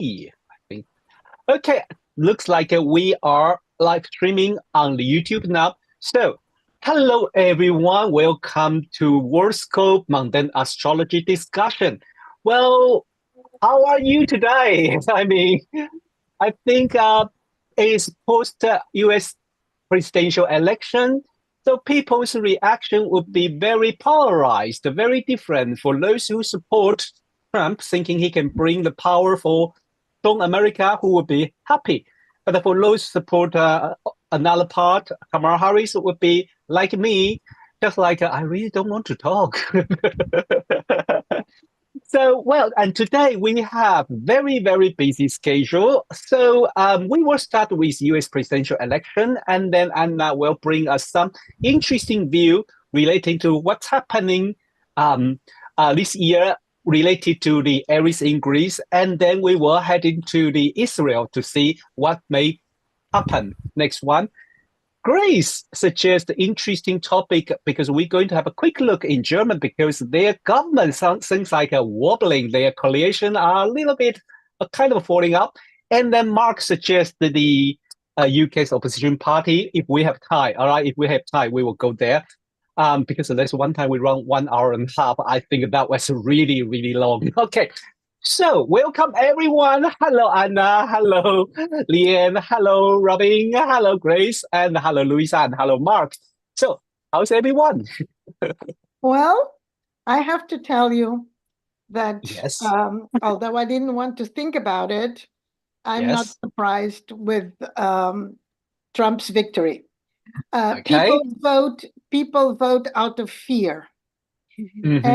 I think. Okay, looks like we are live streaming on the YouTube now. So, hello everyone. Welcome to Worldscope Mundane Astrology discussion. Well, how are you today? I mean, I think it's post US presidential election. So people's reaction would be very polarized, very different for those who support Trump, thinking he can bring the power for Strong America, who would be happy. But for those who support another part, Kamala Harris would be like me, just like I really don't want to talk. So, well, and today we have very busy schedule. So we will start with US presidential election, and then Anna will bring us some interesting view relating to what's happening um, this year related to the Aries ingress, and then we will head into the Israel to see what may happen. Next one. Grace suggests interesting topic because we're going to have a quick look in German because their government seems like a wobbling. Their coalition are a little bit kind of falling out. And then Mark suggests the UK's opposition party, if we have time, all right, if we have time, we will go there. Because there's one time we run 1 hour and a half. I think that was really long. Okay, so, welcome everyone. Hello, Anna. Hello, Leanne. Hello, Robin. Hello, Grace. And hello, Louisa. And hello, Mark. So, how's everyone? Well, I have to tell you that Yes. although I didn't want to think about it, I'm not Yes. surprised with Trump's victory. Okay. People vote out of fear, Mm-hmm.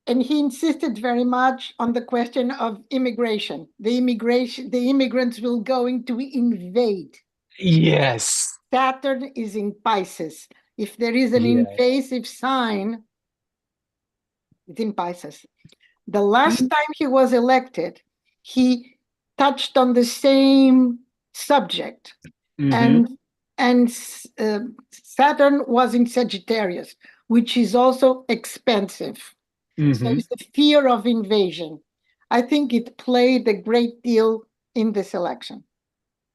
and he insisted very much on the question of immigration. The immigrants will going to invade. Yes. Saturn is in Pisces. If there is an Yeah. invasive sign, it's in Pisces. The last time he was elected, he touched on the same subject, Mm-hmm. and Saturn was in Sagittarius, which is also expensive. So Mm-hmm. it's the fear of invasion. I think it played a great deal in this election.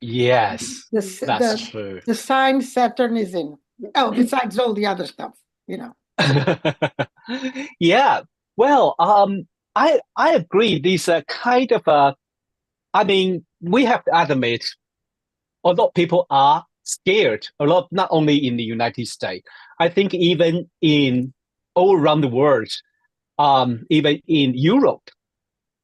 Yes. The That's the true. the sign Saturn is in. Oh, besides all the other stuff, you know. Yeah. Well, I agree. These kind of I mean, we have to admit a lot of people are scared. A lot, not only in the United States. I think even in all around the world, even in Europe,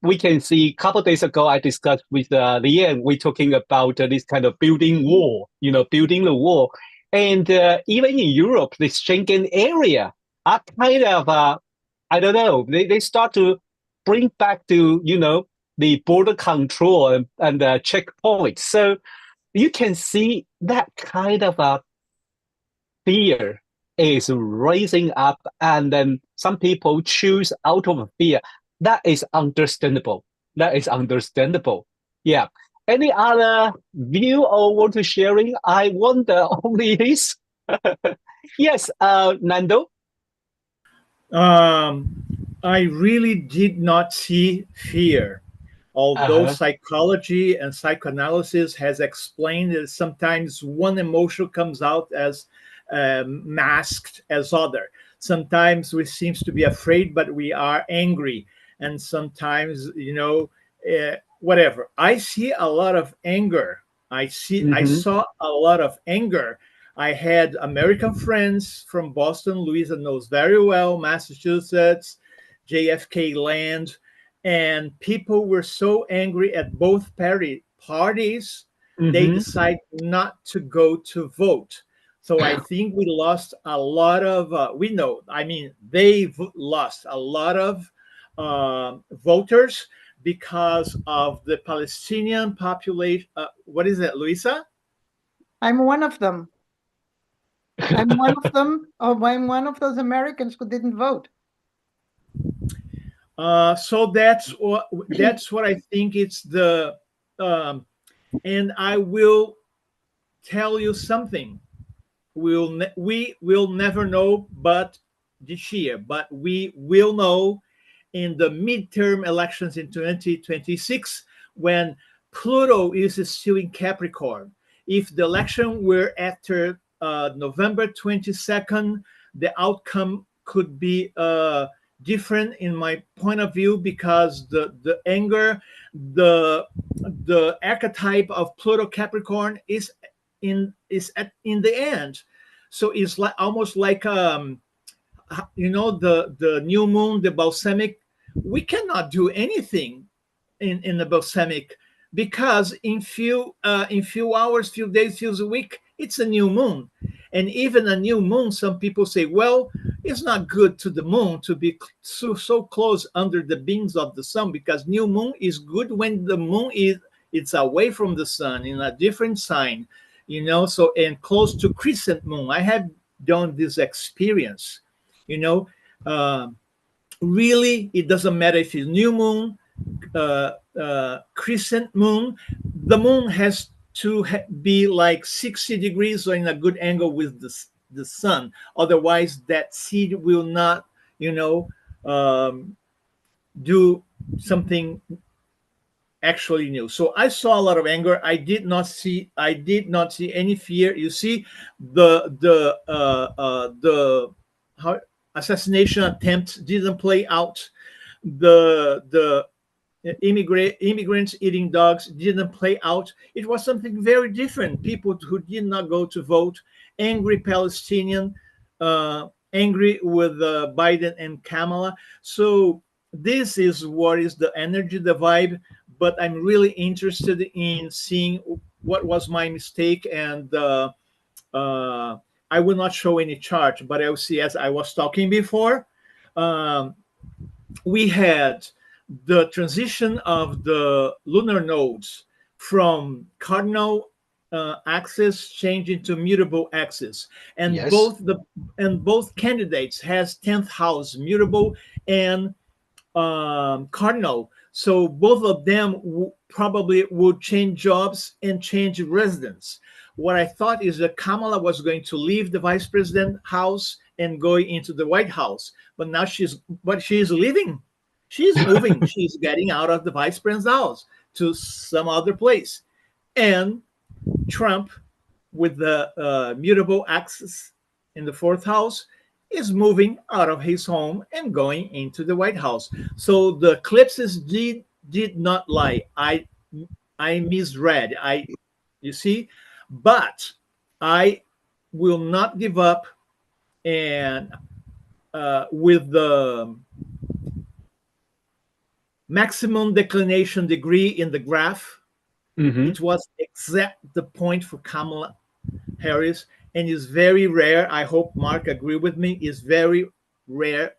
we can see. A couple of days ago, I discussed with Lian. We're talking about this kind of building wall. Building the wall, and even in Europe, the Schengen area are kind of I don't know. They start to bring back to the border control and checkpoints. So you can see that kind of a fear is rising up, and then some people choose out of fear. That is understandable. That is understandable. Yeah. Any other view or want to sharing? I wonder only this. Yes, Nando. Um, I really did not see fear, although Uh-huh. psychology and psychoanalysis has explained that sometimes one emotion comes out as masked as other. Sometimes we seems to be afraid, but we are angry, and sometimes whatever. I see a lot of anger. I Mm-hmm. saw a lot of anger. I had American friends from Boston. Louisa knows very well, Massachusetts, JFK land, and people were so angry at both parties, they Mm-hmm. decide not to go to vote. So I think we lost a lot of, we know, I mean, lost a lot of voters because of the Palestinian population. What is it, Luisa? I'm one of them. I'm one of them. Oh, I'm one of those Americans who didn't vote. So that's what I think it's the, um, and I will tell you something. We will never know, but this year, but we will know in the midterm elections in 2026 when Pluto is still in Capricorn. If the election were after November 22nd, the outcome could be different in my point of view, because the anger, the archetype of Pluto Capricorn is in the end. So it's like almost like the new moon, the balsamic. We cannot do anything in the balsamic, because in few hours, few days, few week, it's a new moon. And even a new moon, some people say, well, it's not good to the moon to be so close under the beams of the sun, because new moon is good when the moon it's away from the sun in a different sign, so, and close to crescent moon. I have done this experience, really, it doesn't matter if it's new moon, crescent moon. The moon has to be like 60 degrees or in a good angle with the sun. Otherwise, that seed will not, do something actually new. So I saw a lot of anger. I did not see any fear. You see, the how assassination attempt didn't play out. The immigrants eating dogs didn't play out. It was something very different. People who did not go to vote, angry Palestinian, angry with Biden and Kamala. So this is what is the energy, the vibe. But I'm really interested in seeing what was my mistake, and I will not show any chart, but I will see, as I was talking before, we had the transition of the lunar nodes from cardinal axis changing to mutable axis, and Yes. both candidates has 10th house mutable and cardinal. So both of them probably would change jobs and change residence. What I thought is that Kamala was going to leave the vice president house and go into the White House, but now she's leaving. She's moving. She's getting out of the vice president's house to some other place. And Trump, with the mutable axis in the 4th house, is moving out of his home and going into the White House. So the eclipses did not lie. I misread. You see, but I will not give up. And with the maximum declination degree in the graph, it was exact the point for Kamala Harris, and is very rare. I hope Mark agree with me. Is very rare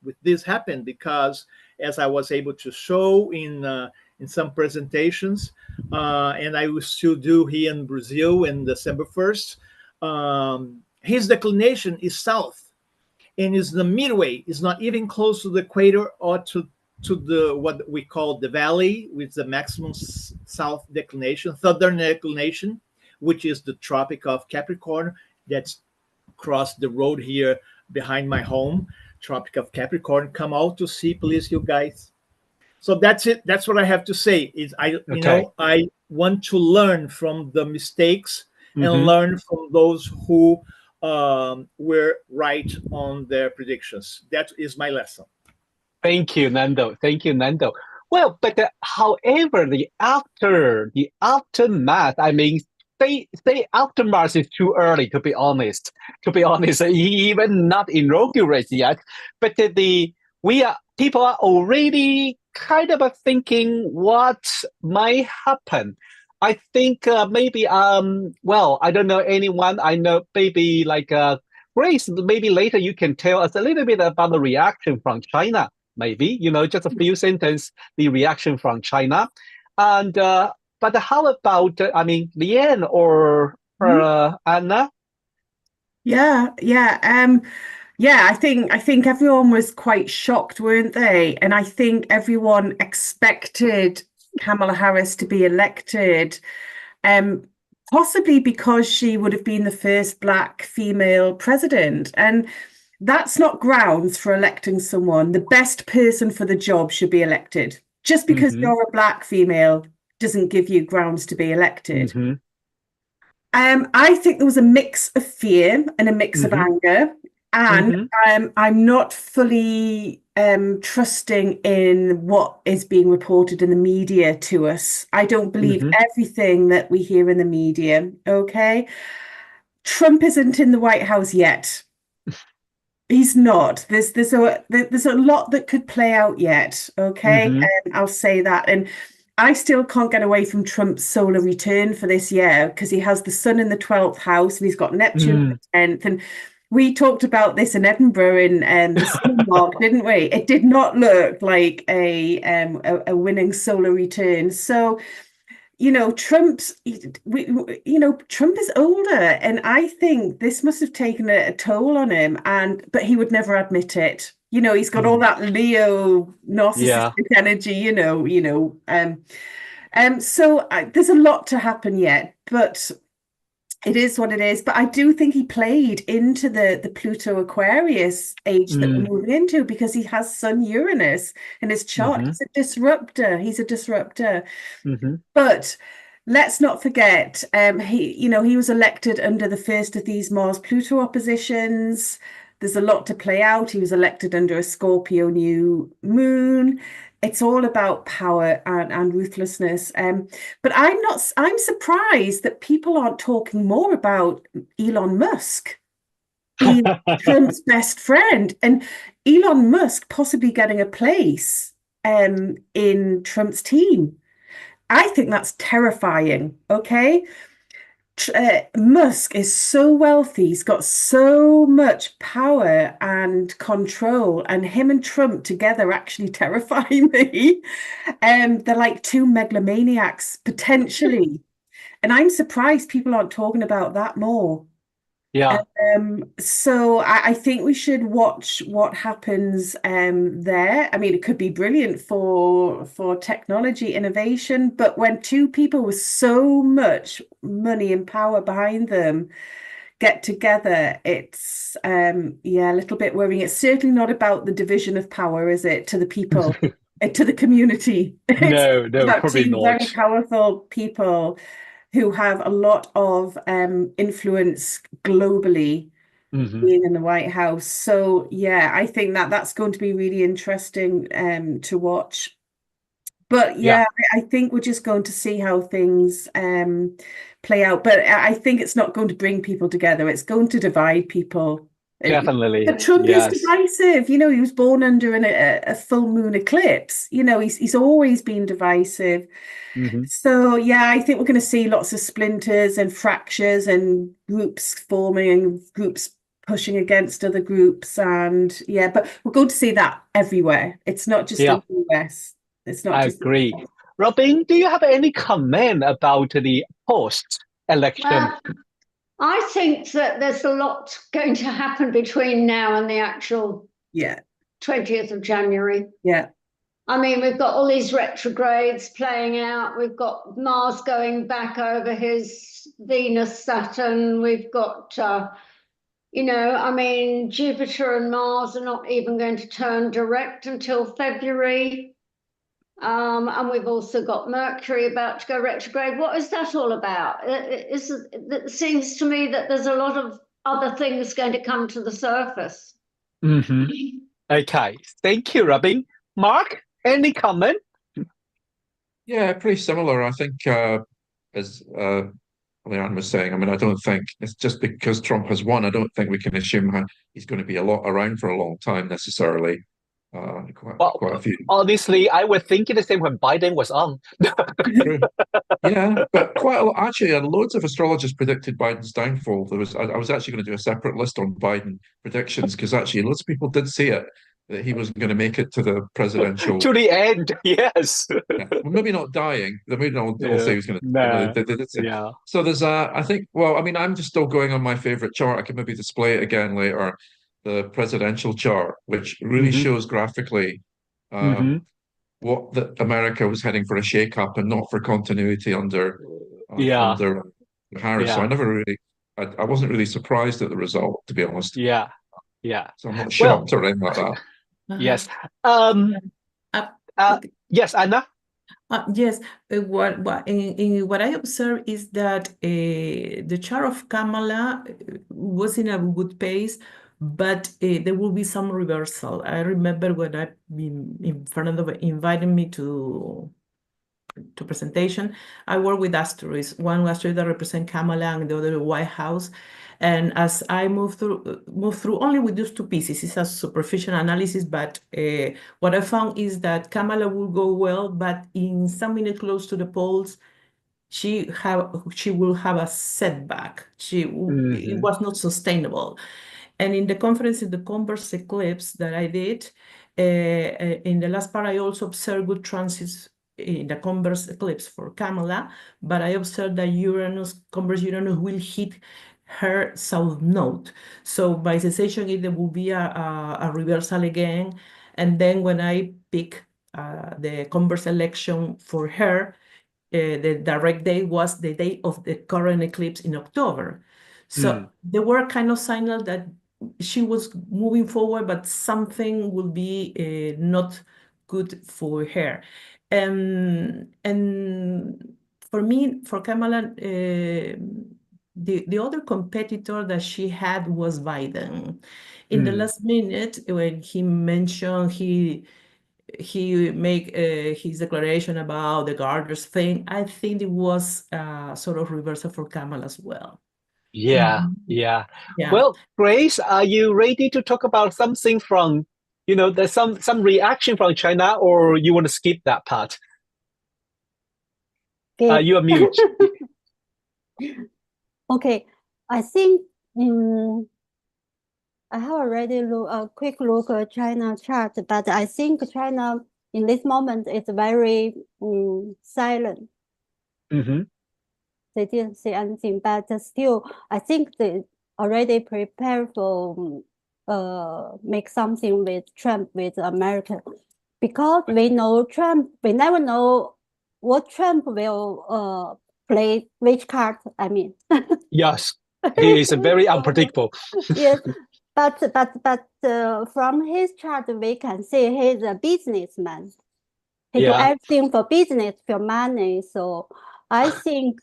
with this happen, because as I was able to show in some presentations, and I will still do here in Brazil in December 1st, his declination is south, and is the midway. Is not even close to the equator or to the what we call the valley, with the maximum south declination, southern declination, which is the Tropic of Capricorn that's across the road here behind my home. Tropic of Capricorn. Come out to see, please, you guys. So that's it. That's what I have to say. Is I want to learn from the mistakes and learn from those who were right on their predictions. That is my lesson. Thank you, Nando. Thank you, Nando. Well, but however, the aftermath, I mean, say aftermath is too early, to be honest. Even not inaugurated yet. But people are already kind of thinking what might happen. I think maybe well, I don't know anyone. I know maybe like Grace. Maybe later you can tell us a little bit about the reaction from China. Maybe just a few sentences, the reaction from China, and but how about Leanne or Anna? Yeah. I think everyone was quite shocked, weren't they? And I think everyone expected Kamala Harris to be elected, possibly because she would have been the first Black female president. And that's not grounds for electing someone. The best person for the job should be elected. Just because you're a black female doesn't give you grounds to be elected. I think there was a mix of fear and a mix of anger, and I'm not fully trusting in what is being reported in the media to us. I don't believe everything that we hear in the media. Okay, Trump isn't in the White House yet. He's not. There's a lot that could play out yet. Okay, and I'll say that. And I still can't get away from Trump's solar return for this year because he has the sun in the 12th house and he's got Neptune in the 10th. And we talked about this in Edinburgh in the summer mark, didn't we? It did not look like a winning solar return. So, Trump is older, and I think this must have taken a toll on him. But he would never admit it. He's got all that Leo narcissistic energy. So there's a lot to happen yet, but it is what it is. But I do think he played into the Pluto Aquarius age that we're moving into because he has Sun Uranus in his chart. He's a disruptor. But let's not forget, he was elected under the first of these Mars-Pluto oppositions. There's a lot to play out. He was elected under a Scorpio new moon. It's all about power and ruthlessness. But I'm surprised that people aren't talking more about Elon Musk. He's Trump's best friend. And Elon Musk possibly getting a place in Trump's team. I think that's terrifying, okay? Musk is so wealthy, he's got so much power and control, and him and Trump together actually terrify me. They're like two megalomaniacs, potentially. And I'm surprised people aren't talking about that more. Yeah. So I think we should watch what happens there. I mean, it could be brilliant for technology innovation, but when two people with so much money and power behind them get together, it's a little bit worrying. It's certainly not about the division of power, is it, to the people, to the community? No, It's about probably two not. very powerful people who have a lot of influence globally being in the White House. So yeah, I think that's going to be really interesting to watch. But I think we're just going to see how things play out. But I think it's not going to bring people together. It's going to divide people. Definitely. But Trump is divisive. He was born under a full moon eclipse. He's always been divisive. So yeah, I think we're going to see lots of splinters and fractures and groups forming and groups pushing against other groups. And but we're going to see that everywhere. It's not just in the US. It's not. I agree. Robin, do you have any comment about the post-election? I think that there's a lot going to happen between now and the actual 20th of January. Yeah. I mean, we've got all these retrogrades playing out. We've got Mars going back over his Venus, Saturn. We've got, Jupiter and Mars are not even going to turn direct until February. And we've also got Mercury about to go retrograde. What is that all about? It seems to me that there's a lot of other things going to come to the surface. Okay, thank you, Robin. Mark, any comment? Yeah, pretty similar. I think, as Leanne was saying, I mean, I don't think it's just because Trump has won, I don't think we can assume he's going to be around for a long time necessarily. Quite a few. Honestly, I was thinking the same when Biden was on. Yeah, but quite a lot. Actually, loads of astrologers predicted Biden's downfall. I was actually going to do a separate list on Biden predictions because actually loads of people did see it, that he wasn't going to make it to the presidential to the end. Yes. Well, maybe not dying. Maybe not all say he was going to. No. They did say. So there's I think. Well, I mean, I'm just still going on my favorite chart. I could maybe display it again later. The presidential chart, which really shows graphically what America was heading for a shake-up and not for continuity under Harris. So I never really, I wasn't really surprised at the result, to be honest. Yeah. Yeah. So I'm not Well, shocked or anything like that. yes. Okay. Yes, Anna. Yes, what I observe is that the chart of Kamala was in a good pace, but there will be some reversal. I remember when I in Fernando invited me to presentation, I work with asteroids. One asteroid that represent Kamala and the other White House. And as I move through only with those two pieces, it's a superficial analysis, but what I found is that Kamala will go well, but in some minutes close to the poles, she will have a setback. It was not sustainable. And in the conference, in the Converse eclipse that I did, in the last part, I also observed good transits in the Converse eclipse for Kamala, but I observed that Converse Uranus will hit her south node. So my sensation is there will be a reversal again. And then when I pick the Converse election for her, the direct date was the day of the current eclipse in October. So there were kind of signals that she was moving forward, but something will be not good for her. And for me, for Kamala, the other competitor that she had was Biden. In the last minute, when he mentioned he make his declaration about the garters thing, I think it was sort of reversal for Kamala as well. Yeah. Well, Grace, are you ready to talk about something from, there's some reaction from China, or you want to skip that part? Okay. You are mute. Okay, I think I have already a quick look at China chart, but I think China in this moment is very silent. They didn't say anything, but still, I think they already prepared for make something with Trump with America, because we know Trump. We never know what Trump will play, which card. I mean, Yes, he is very unpredictable. Yes, but from his chart we can see he's a businessman. He do everything for business, for money. So I think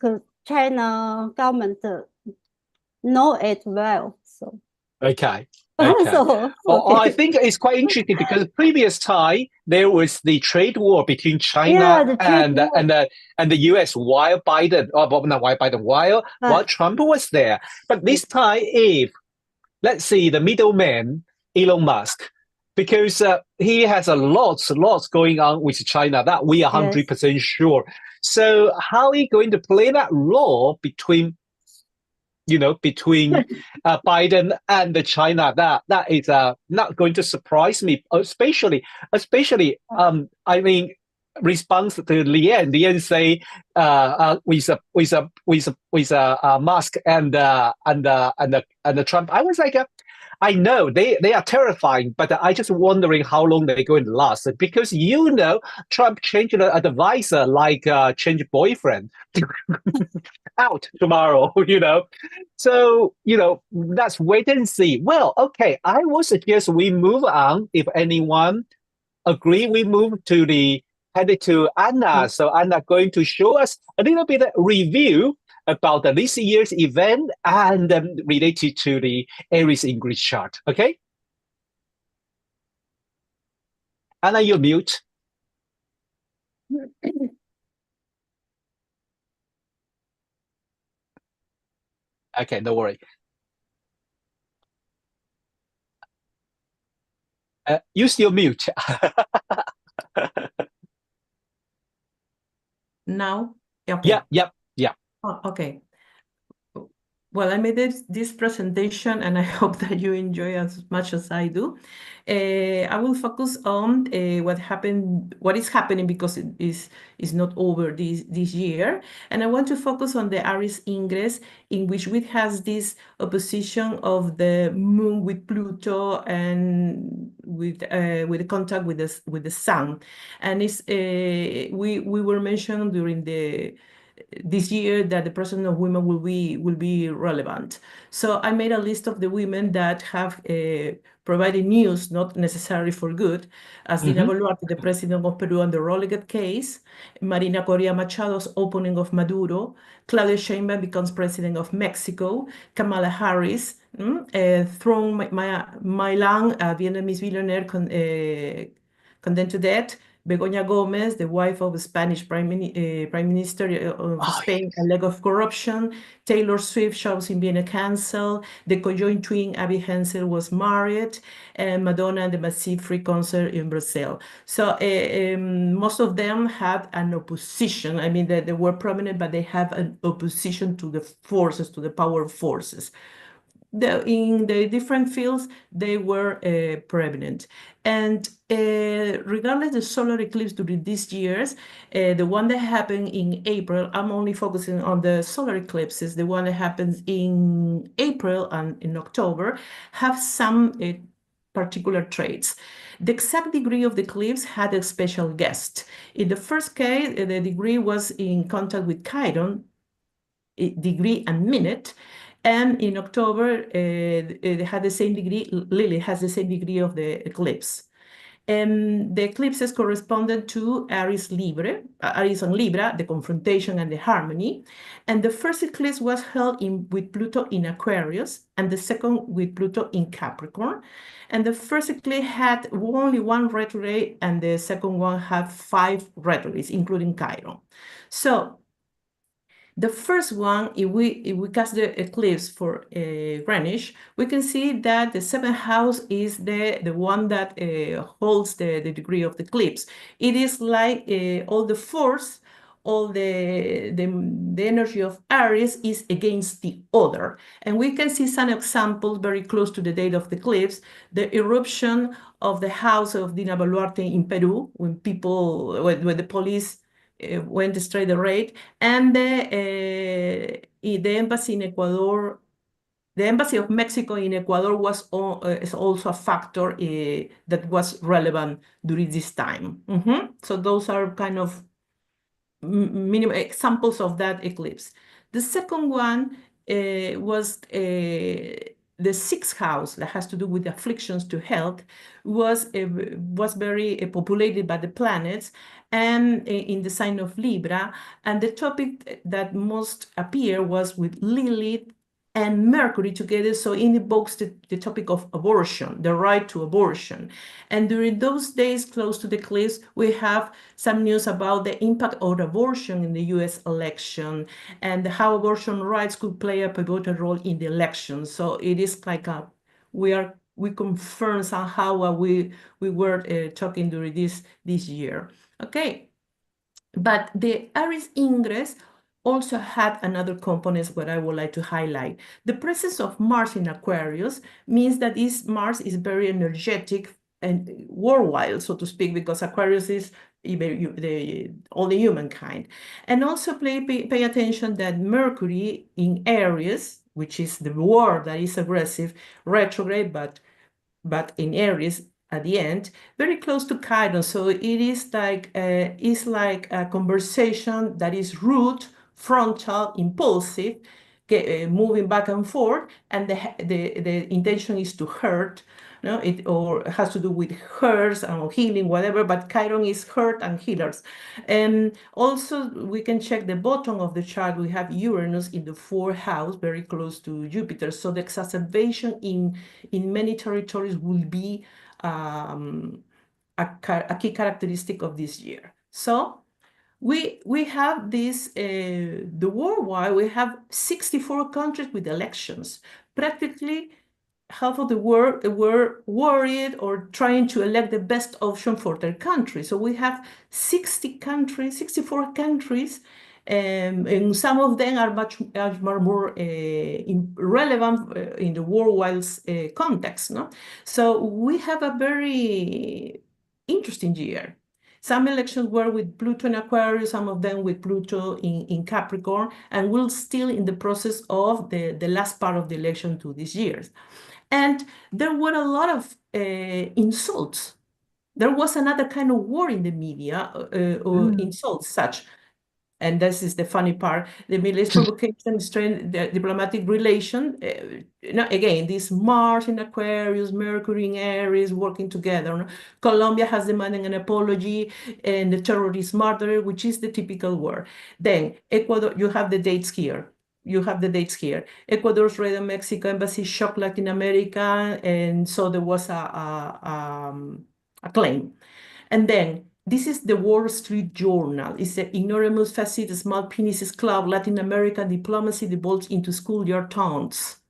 China government know it well. So Okay. so I think it's quite interesting because previous time there was the trade war between China Yeah, the trade war. and the US while Biden, not while Biden, while Trump was there. But this time, if let's see the middleman Elon Musk, because he has a lots going on with China that we are 100% sure. So how are you going to play that role between Biden and the China? That is not going to surprise me, especially I mean, response to Lian. Lian say with Musk and the Trump. I was like, I know they are terrifying, but I just wondering how long they're going to last, because Trump changed the advisor like change boyfriend out tomorrow. So let's wait and see. Well, okay, I will suggest we move on. If anyone agree, we move to headed to Anna. So Anna going to show us a little bit of review about this year's event and related to the Aries English chart. Okay, Anna, you're mute. Okay, no worry. You still mute. Now? Okay. Yeah. Oh, okay. Well, I made this presentation and I hope that you enjoy as much as I do. I will focus on what is happening, because it is not over this year. And I want to focus on the Aries ingress, in which it has this opposition of the moon with Pluto and with the contact with the sun. And it's we were mentioned during this year that the presence of women will be relevant. So I made a list of the women that have provided news, not necessarily for good, as Dina Boluarte, the president of Peru, on the Rollegat case, Marina Correa Machado's opening of Maduro, Claudia Sheinbaum becomes president of Mexico, Kamala Harris, Trong Mai Lang, a Vietnamese billionaire, condemned to death, Begoña Gómez, the wife of the Spanish Prime Minister of Spain, a leg of corruption. Taylor Swift shows in Vienna cancelled. The conjoined twin Abby Hensel was married, and Madonna and the Massive Free concert in Brazil. So most of them had an opposition. I mean, they were prominent, but they have an opposition to the forces, to the power forces. In the different fields, they were prevalent. And regardless the solar eclipse during these years, the one that happened in April, I'm only focusing on the solar eclipses, the one that happens in April and in October, have some particular traits. The exact degree of the eclipse had a special guest. In the first case, the degree was in contact with Chiron, degree and minute. And in October, it had the same degree, Lilith has the same degree of the eclipse. The eclipses corresponded to Aries and Libra, the confrontation and the harmony. And the first eclipse was held with Pluto in Aquarius, and the second with Pluto in Capricorn. And the first eclipse had only one retrograde, and the second one had 5 retrogrades, including Chiron. So the first one, if we cast the eclipse for Greenwich, we can see that the 7th house is the one that holds the degree of the eclipse. It is like all the force, all the energy of Aries is against the other. And we can see some examples very close to the date of the eclipse. The eruption of the house of Dina Boluarte in Peru, when the police went straight the raid, and the embassy in Ecuador, the embassy of Mexico in Ecuador is also a factor that was relevant during this time. So those are kind of minimum examples of that eclipse. The second one was the 6th house that has to do with afflictions to health, was very populated by the planets and in the sign of Libra. And the topic that most appear was with Lilith and Mercury together, so it invokes the topic of abortion, the right to abortion. And during those days close to the eclipse, we have some news about the impact of abortion in the US election and how abortion rights could play a pivotal role in the election. So it is like we confirm somehow what we were talking during this year. Okay, but the Aries ingress also had another component what I would like to highlight. The presence of Mars in Aquarius means that Mars is very energetic and worldwide, so to speak, because Aquarius is all the humankind. And also pay attention that Mercury in Aries, which is the war that is aggressive, retrograde, but in Aries, at the end, very close to Chiron. So it is like a conversation that is rude, frontal, impulsive, moving back and forth, and the intention is to hurt. No, or has to do with hurts and healing, whatever, but Chiron is hurt and healers. And also we can check the bottom of the chart. We have Uranus in the 4th house, very close to Jupiter. So the exacerbation in many territories will be a key characteristic of this year. So we have this, the worldwide, we have 64 countries with elections. Practically half of the world were worried or trying to elect the best option for their country. So we have 64 countries, and some of them are much more relevant in the worldwide context. No? So we have a very interesting year. Some elections were with Pluto in Aquarius, some of them with Pluto in Capricorn, and we're still in the process of the last part of the election to this year. And there were a lot of insults. There was another kind of war in the media, or insults such. And this is the funny part. The Middle East provocation strained the diplomatic relation. Again, this Mars in Aquarius, Mercury in Aries working together. No? Colombia has demanded an apology, and the terrorist murder, which is the typical word. Then Ecuador, you have the dates here. Ecuador's raid on Mexico embassy shocked Latin America, and so there was a claim. And then this is the Wall Street Journal. It's the ignoramus facit, small penises club, Latin American diplomacy devolves into schoolyard taunts.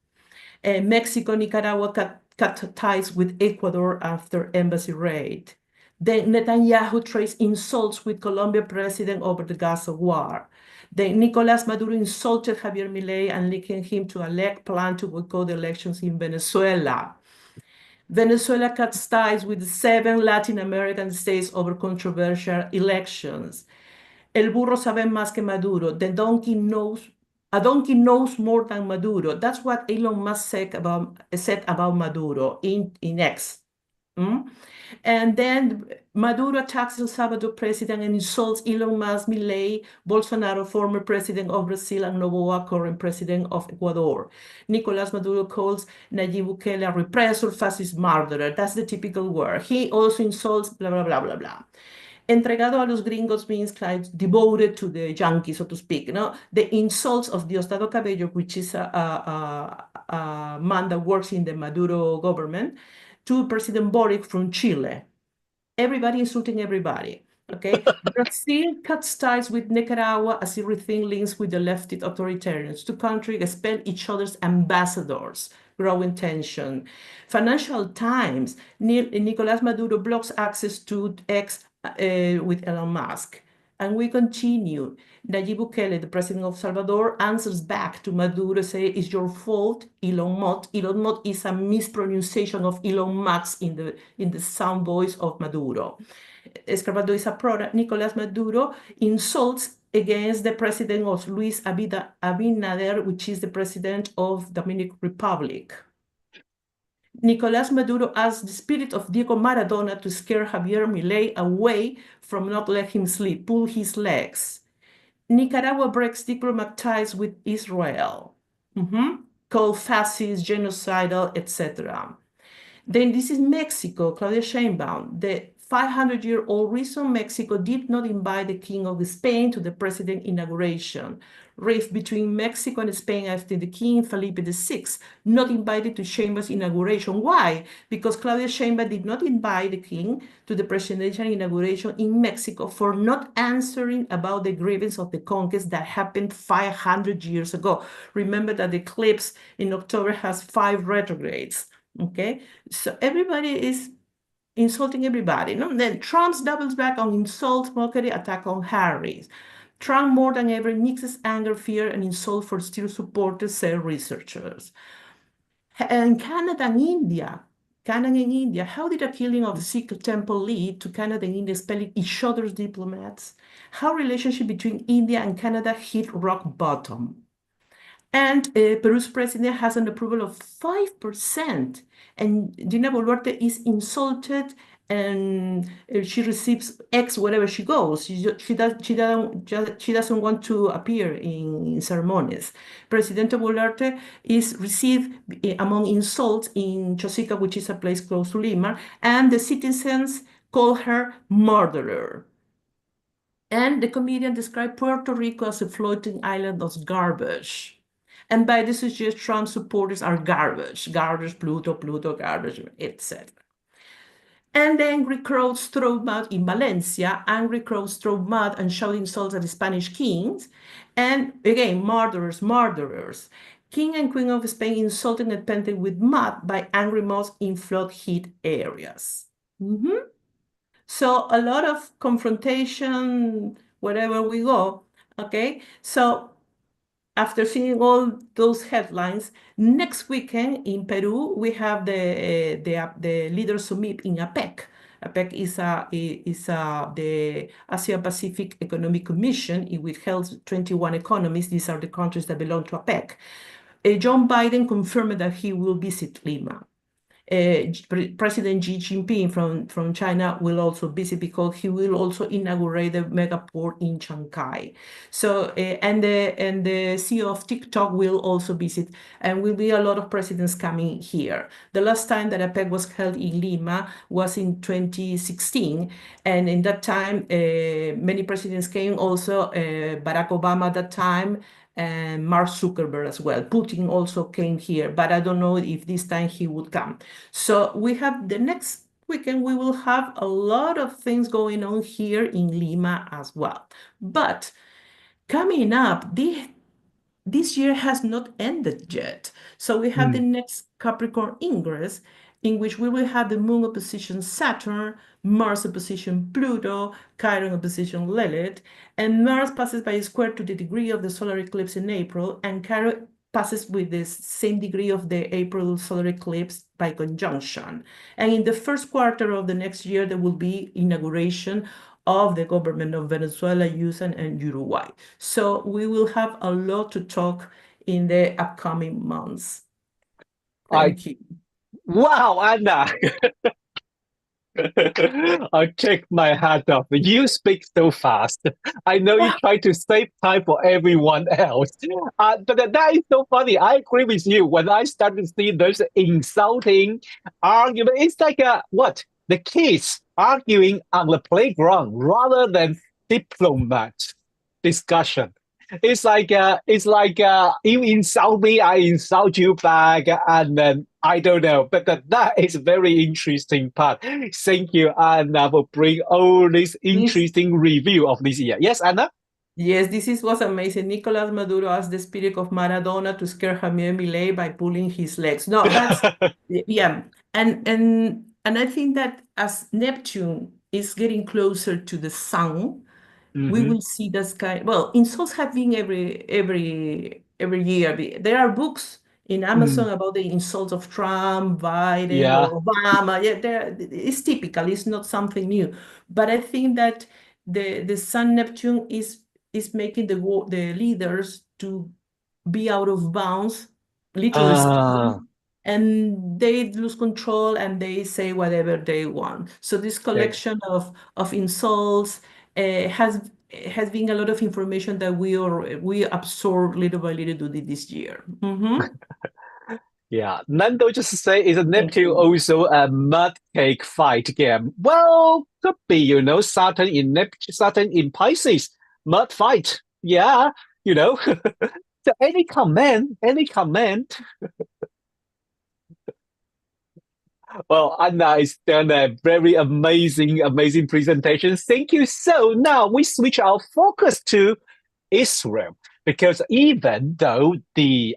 Mexico, Nicaragua cut ties with Ecuador after embassy raid. Then Netanyahu trades insults with Colombian president over the Gaza war. Then Nicolás Maduro insulted Javier Milei and linking him to a plan to boycott elections in Venezuela. Venezuela cuts ties with 7 Latin American states over controversial elections. El burro sabe más que Maduro. A donkey knows more than Maduro. That's what Elon Musk said about Maduro in X. And then Maduro attacks El Salvador president and insults Elon Musk, Milei, Bolsonaro, former president of Brazil, and Noboa, current president of Ecuador. Nicolás Maduro calls Nayib Bukele a repressor, fascist, murderer. That's the typical word. He also insults blah, blah, blah, blah, blah. Entregado a los gringos means like devoted to the Yankees, so to speak. No? The insults of Diosdado Cabello, which is a man that works in the Maduro government, to President Boric from Chile. Everybody insulting everybody, okay? Brazil cuts ties with Nicaragua as it rethinks links with the leftist authoritarians. Two countries expel each other's ambassadors, growing tension. Financial Times, Nicolás Maduro blocks access to X with Elon Musk. And we continue. Nayib Bukele, the president of Salvador, answers back to Maduro, say, it's your fault, Elon Musk. Elon Musk is a mispronunciation of Elon Musk in the sound voice of Maduro. Escarbado is a product. Nicolás Maduro insults against the president of Luis Abinader, which is the president of Dominican Republic. Nicolás Maduro asks the spirit of Diego Maradona to scare Javier Milei away from not let him sleep, pull his legs. Nicaragua breaks diplomatic ties with Israel, called fascist, genocidal, etc. Then this is Mexico, Claudia Sheinbaum. The 500-year-old reason Mexico did not invite the King of Spain to the president inauguration. Rift between Mexico and Spain after the King Felipe VI not invited to Sheinbaum's inauguration. Why? Because Claudia Sheinbaum did not invite the King to the presidential inauguration in Mexico for not answering about the grievance of the conquest that happened 500 years ago. Remember that the eclipse in October has 5 retrogrades. Okay, so everybody is insulting everybody. No? Then Trump doubles back on insults, mockery, attack on Harris. Trump more than ever mixes anger, fear, and insult for still supporters, say researchers. And Canada and India. How did a killing of the Sikh temple lead to Canada and India spelling each other's diplomats? How relationship between India and Canada hit rock bottom? And Peru's president has an approval of 5%. And Dina Boluarte is insulted and she receives X wherever she goes. She doesn't want to appear in ceremonies. Presidente Boluarte is received among insults in Chosica, which is a place close to Lima, and the citizens call her murderer. And the comedian described Puerto Rico as a floating island of garbage. And by this suggests Trump supporters are garbage, Pluto, garbage, etc. And the angry crowds throw mud in Valencia. Angry crowds throw mud and shout insults at the Spanish kings. And again, murderers. King and Queen of Spain insulted and painted with mud by angry mobs in flood-hit areas. So a lot of confrontation wherever we go. Okay, so after seeing all those headlines, next weekend in Peru, we have the Leaders Summit in APEC. APEC is the Asia-Pacific Economic Commission, in which holds 21 economies. These are the countries that belong to APEC. John Biden confirmed that he will visit Lima. President Xi Jinping from China will also visit, because he will also inaugurate the mega port in Shanghai. So and the CEO of TikTok will also visit, and will be a lot of presidents coming here. The last time that APEC was held in Lima was in 2016, and in that time many presidents came, also Barack Obama at that time, and Mark Zuckerberg as well. Putin also came here, but I don't know if this time he would come. So we have the next weekend, we will have a lot of things going on here in Lima as well. But coming up, this year has not ended yet. So we have the next Capricorn ingress, in which we will have the Moon opposition Saturn, Mars opposition Pluto, Chiron opposition Lilith, and Mars passes by a square to the degree of the solar eclipse in April, and Chiron passes with the same degree of the April solar eclipse by conjunction. And in the first quarter of the next year, there will be inauguration of the government of Venezuela, US, and Uruguay. So we will have a lot to talk in the upcoming months. Thank you. Wow, Anna. I take my hat off. You speak so fast. I know you try to save time for everyone else. But that is so funny. I agree with you. When I start to see those insulting argument, it's like what? The kids arguing on the playground rather than diplomat discussion. It's like you insult me, I insult you back, and then I don't know. But that is a very interesting part. Thank you, Anna, for bring all this interesting review of this year. Yes, Anna? Yes, was amazing. Nicolas Maduro asked the spirit of Maradona to scare Javier Milei by pulling his legs. No, that's yeah. And I think that as Neptune is getting closer to the sun, we will see the sky. Well, insults have been every year. There are books in Amazon about the insults of Trump, Biden, or Obama. Yeah, it's typical. It's not something new. But I think that the Sun Neptune is making the leaders to be out of bounds, literally speaking, and they lose control and they say whatever they want. So this collection of insults has been a lot of information that we absorb little by little this year. Yeah, Nando just say, is Neptune also a mud cake fight game? Well, could be, Saturn in Pisces, mud fight. Yeah, So any comment? Well, Anna has done a very amazing presentation. Thank you. So now we switch our focus to Israel, because even though to be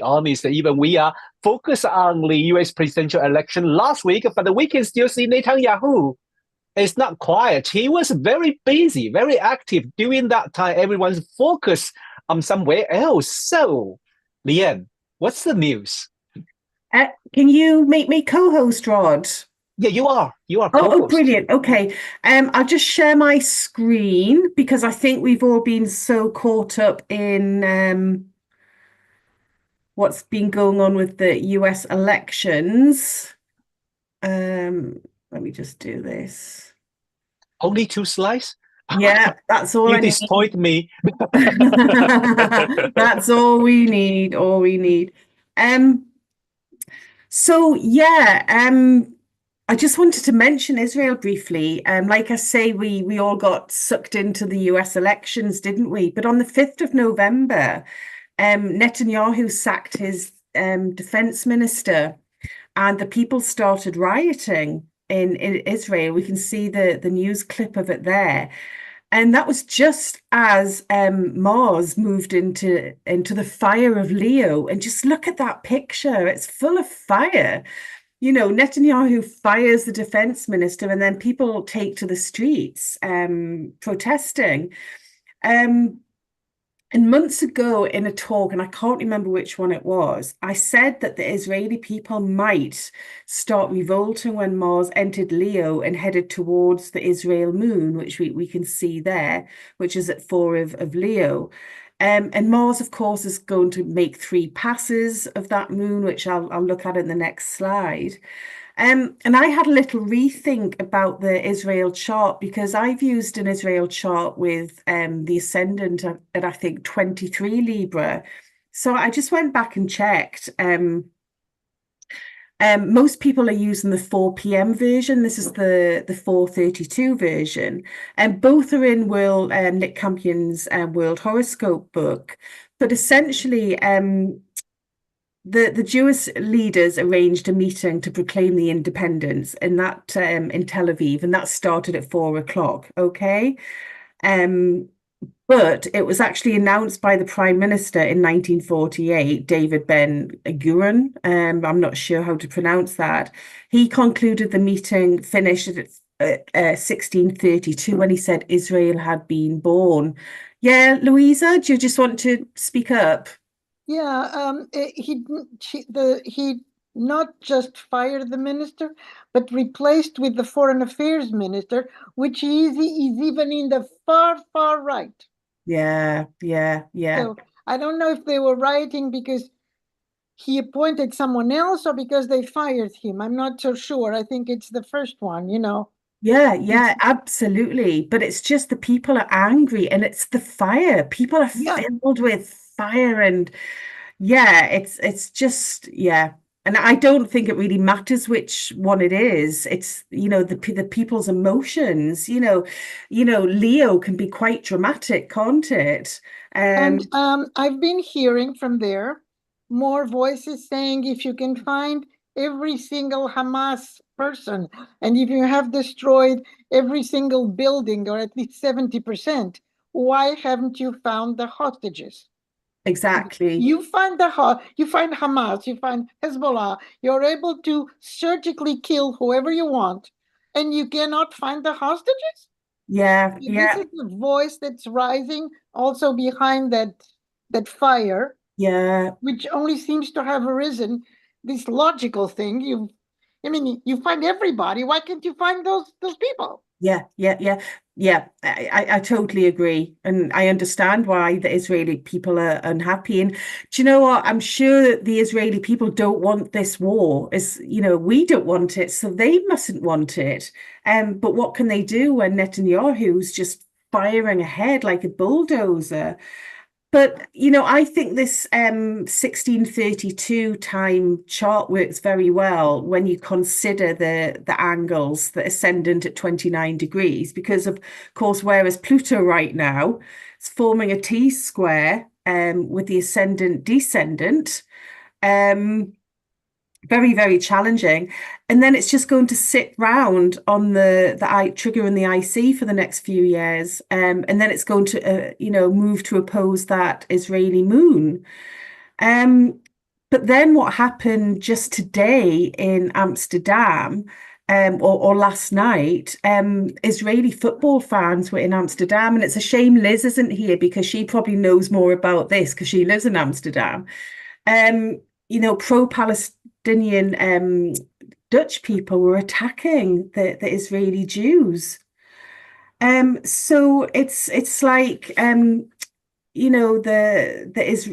honest, even we are focused on the US presidential election last week, but we can still see Netanyahu is not quiet. He was very busy, very active during that time. Everyone's focused on somewhere else. So, Leanne, what's the news? Can you make me co-host, Rod? Yeah, you are. Oh, brilliant. Okay. I'll just share my screen, because I think we've all been so caught up in what's been going on with the US elections. Let me just do this. Only 2 slides? Yeah, that's all you I need. disappoint me. That's all we need. So yeah, I just wanted to mention Israel briefly. Like I say, we all got sucked into the US elections, didn't we? But on the 5th of November, Netanyahu sacked his defense minister, and the people started rioting in Israel. We can see the news clip of it there. And that was just as Mars moved into the fire of Leo. And just look at that picture. It's full of fire. Netanyahu fires the defense minister, and then people take to the streets protesting. And months ago in a talk, and I can't remember which one it was, I said that the Israeli people might start revolting when Mars entered Leo and headed towards the Israel moon, which we can see there, which is at 4 of Leo. And Mars, of course, is going to make 3 passes of that moon, which I'll look at in the next slide. And I had a little rethink about the Israel chart, because I've used an Israel chart with the ascendant at I think 23 Libra. So I just went back and checked. Most people are using the 4 p.m. version. This is the 4:32 version, and both are in Nick Campion's World Horoscope book. But essentially, the Jewish leaders arranged a meeting to proclaim the independence, and that in Tel Aviv, and that started at 4 o'clock. Okay. But it was actually announced by the Prime Minister in 1948, David Ben-Gurion. I'm not sure how to pronounce that. He concluded the meeting finished at 1632 when he said Israel had been born. Yeah, Louisa, do you just want to speak up? Yeah, he not just fired the minister, but replaced with the foreign affairs minister, which is even in the far, far right. Yeah. So I don't know if they were rioting because he appointed someone else or because they fired him. I'm not so sure. I think it's the first one, Yeah, absolutely. But it's just the people are angry, and it's the fire. People are Yeah. filled with fire, and it's just, And I don't think it really matters which one it is. It's, the people's emotions, Leo can be quite dramatic, can't it? And I've been hearing from there more voices saying if you can find every single Hamas person, and if you have destroyed every single building, or at least 70%, why haven't you found the hostages? Exactly. You find Hamas, you find Hezbollah, you're able to surgically kill whoever you want, and you cannot find the hostages? Yeah. This is the voice that's rising also behind that fire. Yeah. Which only seems to have arisen, this logical thing. You find everybody. Why can't you find those people? Yeah. I totally agree. And I understand why the Israeli people are unhappy. And do you know what? I'm sure that the Israeli people don't want this war. We don't want it, so they mustn't want it. But what can they do when Netanyahu's just firing ahead like a bulldozer? But, I think this 1632 time chart works very well when you consider the angles, the ascendant at 29 degrees, because of course, whereas Pluto right now is forming a T-square with the ascendant descendant, very, very challenging. And then it's just going to sit round on the trigger in the IC for the next few years. And then it's going to, move to oppose that Israeli moon. But then what happened just today in Amsterdam, or last night, Israeli football fans were in Amsterdam. And it's a shame Liz isn't here, because she probably knows more about this because she lives in Amsterdam. Pro-Palestinian Dutch people were attacking the Israeli Jews. So it's like it's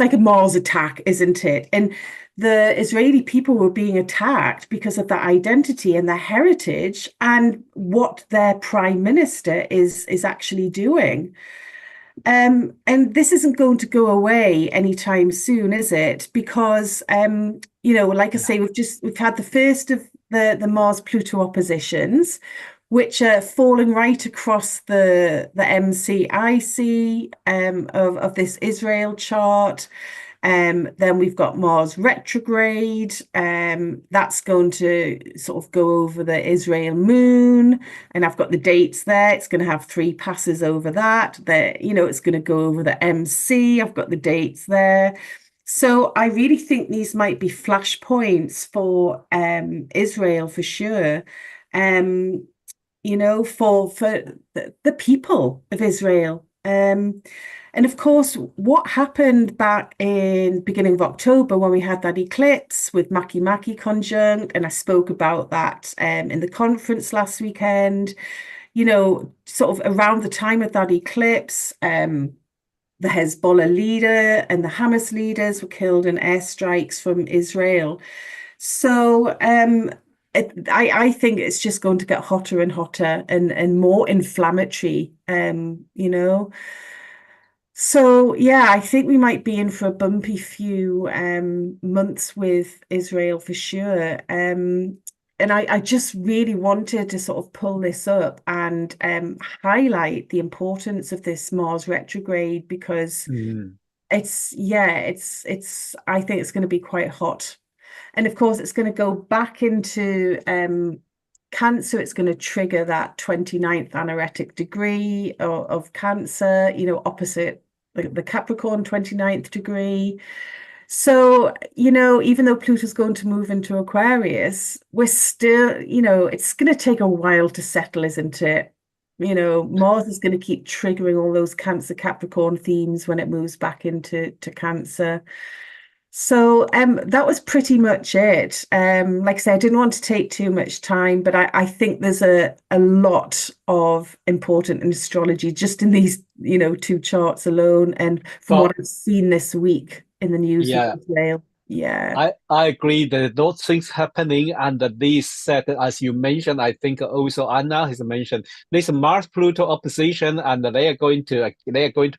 like a Mars attack, isn't it? And the Israeli people were being attacked because of their identity and their heritage and what their prime minister is actually doing. And this isn't going to go away anytime soon, is it? Because like I say, we've had the first of the Mars-Pluto oppositions, which are falling right across the MCIC of this Israel chart. Then we've got Mars retrograde. That's going to sort of go over the Israel moon, and I've got the dates there. It's going to have 3 passes over that. It's going to go over the MC. I've got the dates there. So I really think these might be flashpoints for Israel for sure. For the people of Israel. And of course, what happened back in beginning of October when we had that eclipse with Maki conjunct, and I spoke about that in the conference last weekend, sort of around the time of that eclipse, the Hezbollah leader and the Hamas leaders were killed in airstrikes from Israel. So I think it's just going to get hotter and hotter and more inflammatory, you know. So yeah, I think we might be in for a bumpy few months with Israel for sure. And I just really wanted to sort of pull this up and highlight the importance of this Mars retrograde because it's I think it's going to be quite hot. And of course, it's going to go back into Cancer. It's going to trigger that 29th anaretic degree of Cancer, you know, opposite the Capricorn 29th degree. So, you know, even though Pluto's going to move into Aquarius, we're still, you know, it's going to take a while to settle, isn't it? You know, Mars is going to keep triggering all those Cancer Capricorn themes when it moves back into Cancer. So that was pretty much it. Like I said, I didn't want to take too much time, but I think there's a lot of important in astrology just in these, you know, two charts alone. And from what I've seen this week in the news with Israel. Yeah. I agree that those things happening and this set, as you mentioned, I think also Anna has mentioned this Mars Pluto opposition, and they are going to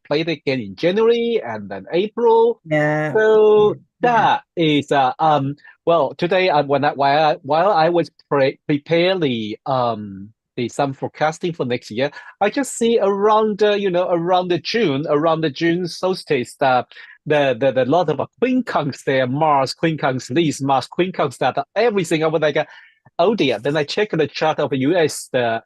play it again in January and then April. Yeah. So that is well, today while I was preparing some forecasting for next year, I just see around around the June solstice that the lot of quincunx there, Mars quincunx this, Mars quincunx that, everything. I was like, oh dear. Then I checked the chart of the US, the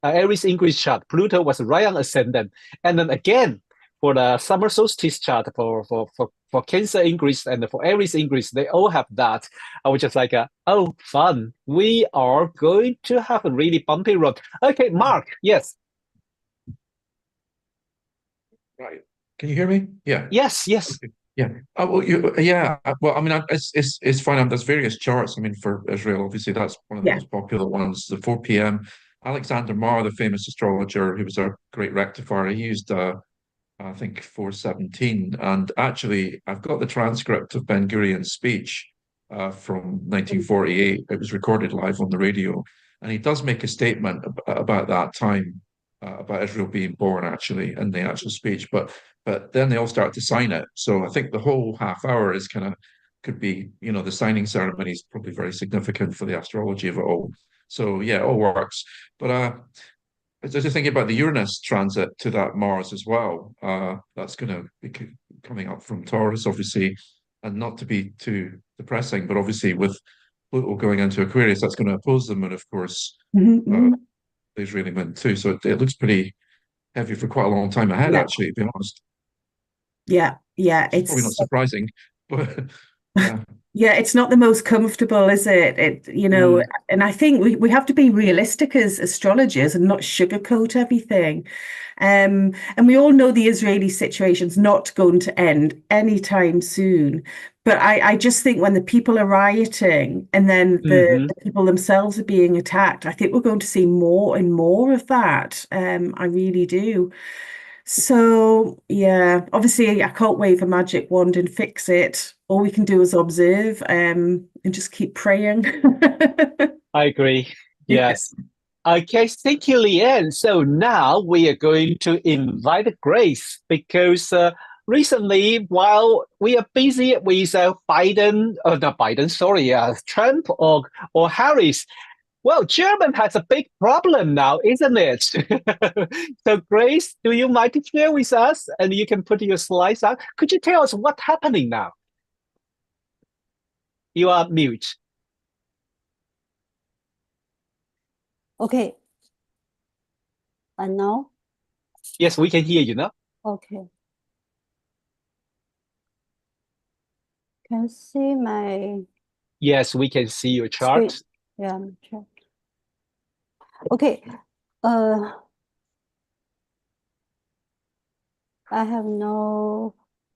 Aries ingress chart. Pluto was right on ascendant, and then again for the summer solstice chart for Cancer ingress and for Aries ingress, they all have that. I was just like, oh, fun. We are going to have a really bumpy road. Okay, Mark, yes. Right. Can you hear me? Yeah. Yes. Okay. Yeah. Well, yeah. Well, I mean, it's fine. There's various charts. I mean, for Israel, obviously, that's one of the most popular ones. The 4 p.m. Alexander Marr, the famous astrologer, who was a great rectifier, he used I think 4:17. And actually, I've got the transcript of Ben Gurion's speech from 1948. It was recorded live on the radio, and he does make a statement about that time. About Israel being born, actually, in the actual speech, but then they all start to sign it. So I think the whole half hour is could be, you know, the signing ceremony is probably very significant for the astrology of it all. So yeah, it all works. But I was just thinking about the Uranus transit to that Mars as well. That's going to be coming up from Taurus, obviously, and not to be too depressing, but obviously with Pluto going into Aquarius, that's going to oppose the moon, of course. The Israeli moon too. So it looks pretty heavy for quite a long time ahead, actually, to be honest. Yeah. It's probably not surprising, but yeah, it's not the most comfortable, is it? You know, and I think we have to be realistic as astrologers and not sugarcoat everything. And we all know the Israeli situation's not going to end anytime soon. But I just think when the people are rioting and then the people themselves are being attacked, I think we're going to see more and more of that. I really do. So, yeah, obviously I can't wave a magic wand and fix it. All we can do is observe and just keep praying. I agree. Yes. Okay, thank you, Leanne. So now we are going to invite Grace because recently, while we are busy with Trump or Harris, well, German has a big problem now, isn't it? So, Grace, do you mind to share with us? And you can put your slides on. Could you tell us what's happening now? You are mute. Okay. And now? Yes, we can hear you now. Okay. Can you see my... Yes, we can see your chart. Screen. Yeah, chart. Okay. I have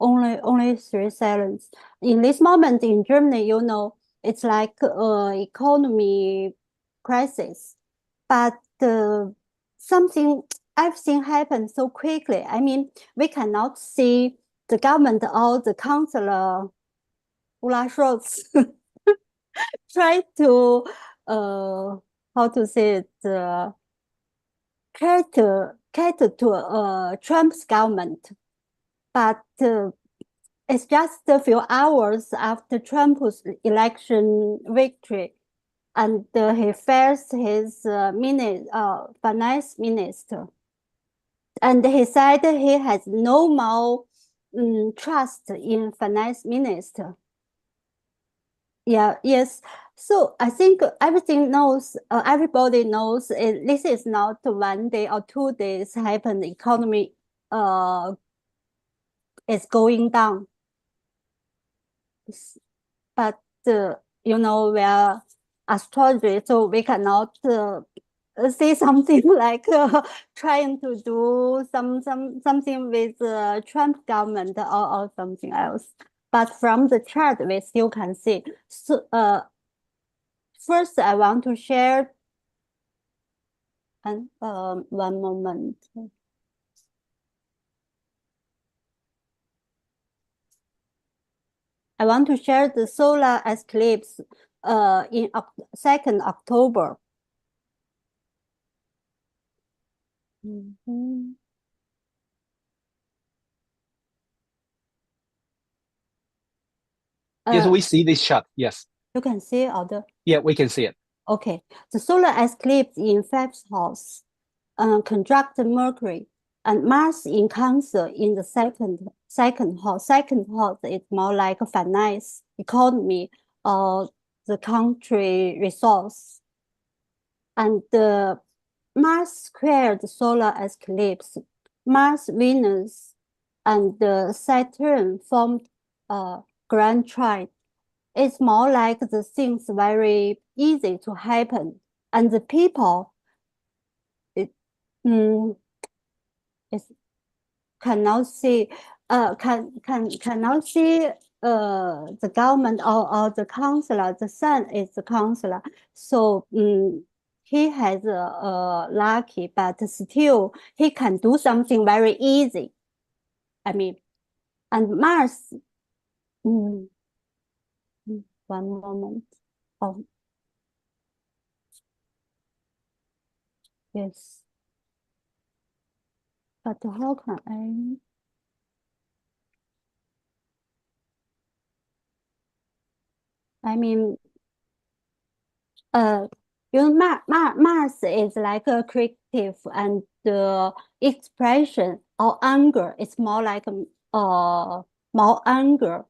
only 3 seconds. In this moment in Germany, you know, it's like economy crisis, but something everything happens so quickly. I mean, we cannot see the government or the counselor try to how to say it, cater to Trump's government, but it's just a few hours after Trump's election victory, and he fires his finance minister, and he said he has no more trust in finance minister. Yeah, yes. So I think everybody knows this is not 1 day or 2 days happen. The economy is going down. But you know, we are astrology, so we cannot say something like trying to do something with Trump government or something else. But from the chart, we still can see. So first, I want to share. And one moment. I want to share the solar eclipse in 2nd October. Yes, we see this chart. Yes. You can see all the. Yeah, we can see it. Okay. The solar eclipse in 5th house conjunct Mercury, and Mars in Cancer in the second house. Second house is more like finance, economy, or the country resource. And the Mars squared the solar eclipse. Mars, Venus, and Saturn formed a grand trine. It's more like the things very easy to happen, and the people cannot see cannot see the government or the counselor. The sun is the counselor, so he has lucky, but still he can do something very easy. I mean, and Mars. One moment. Oh, yes. But how can I mean, you know, Mars is like a creative and expression or anger. It's more like more anger,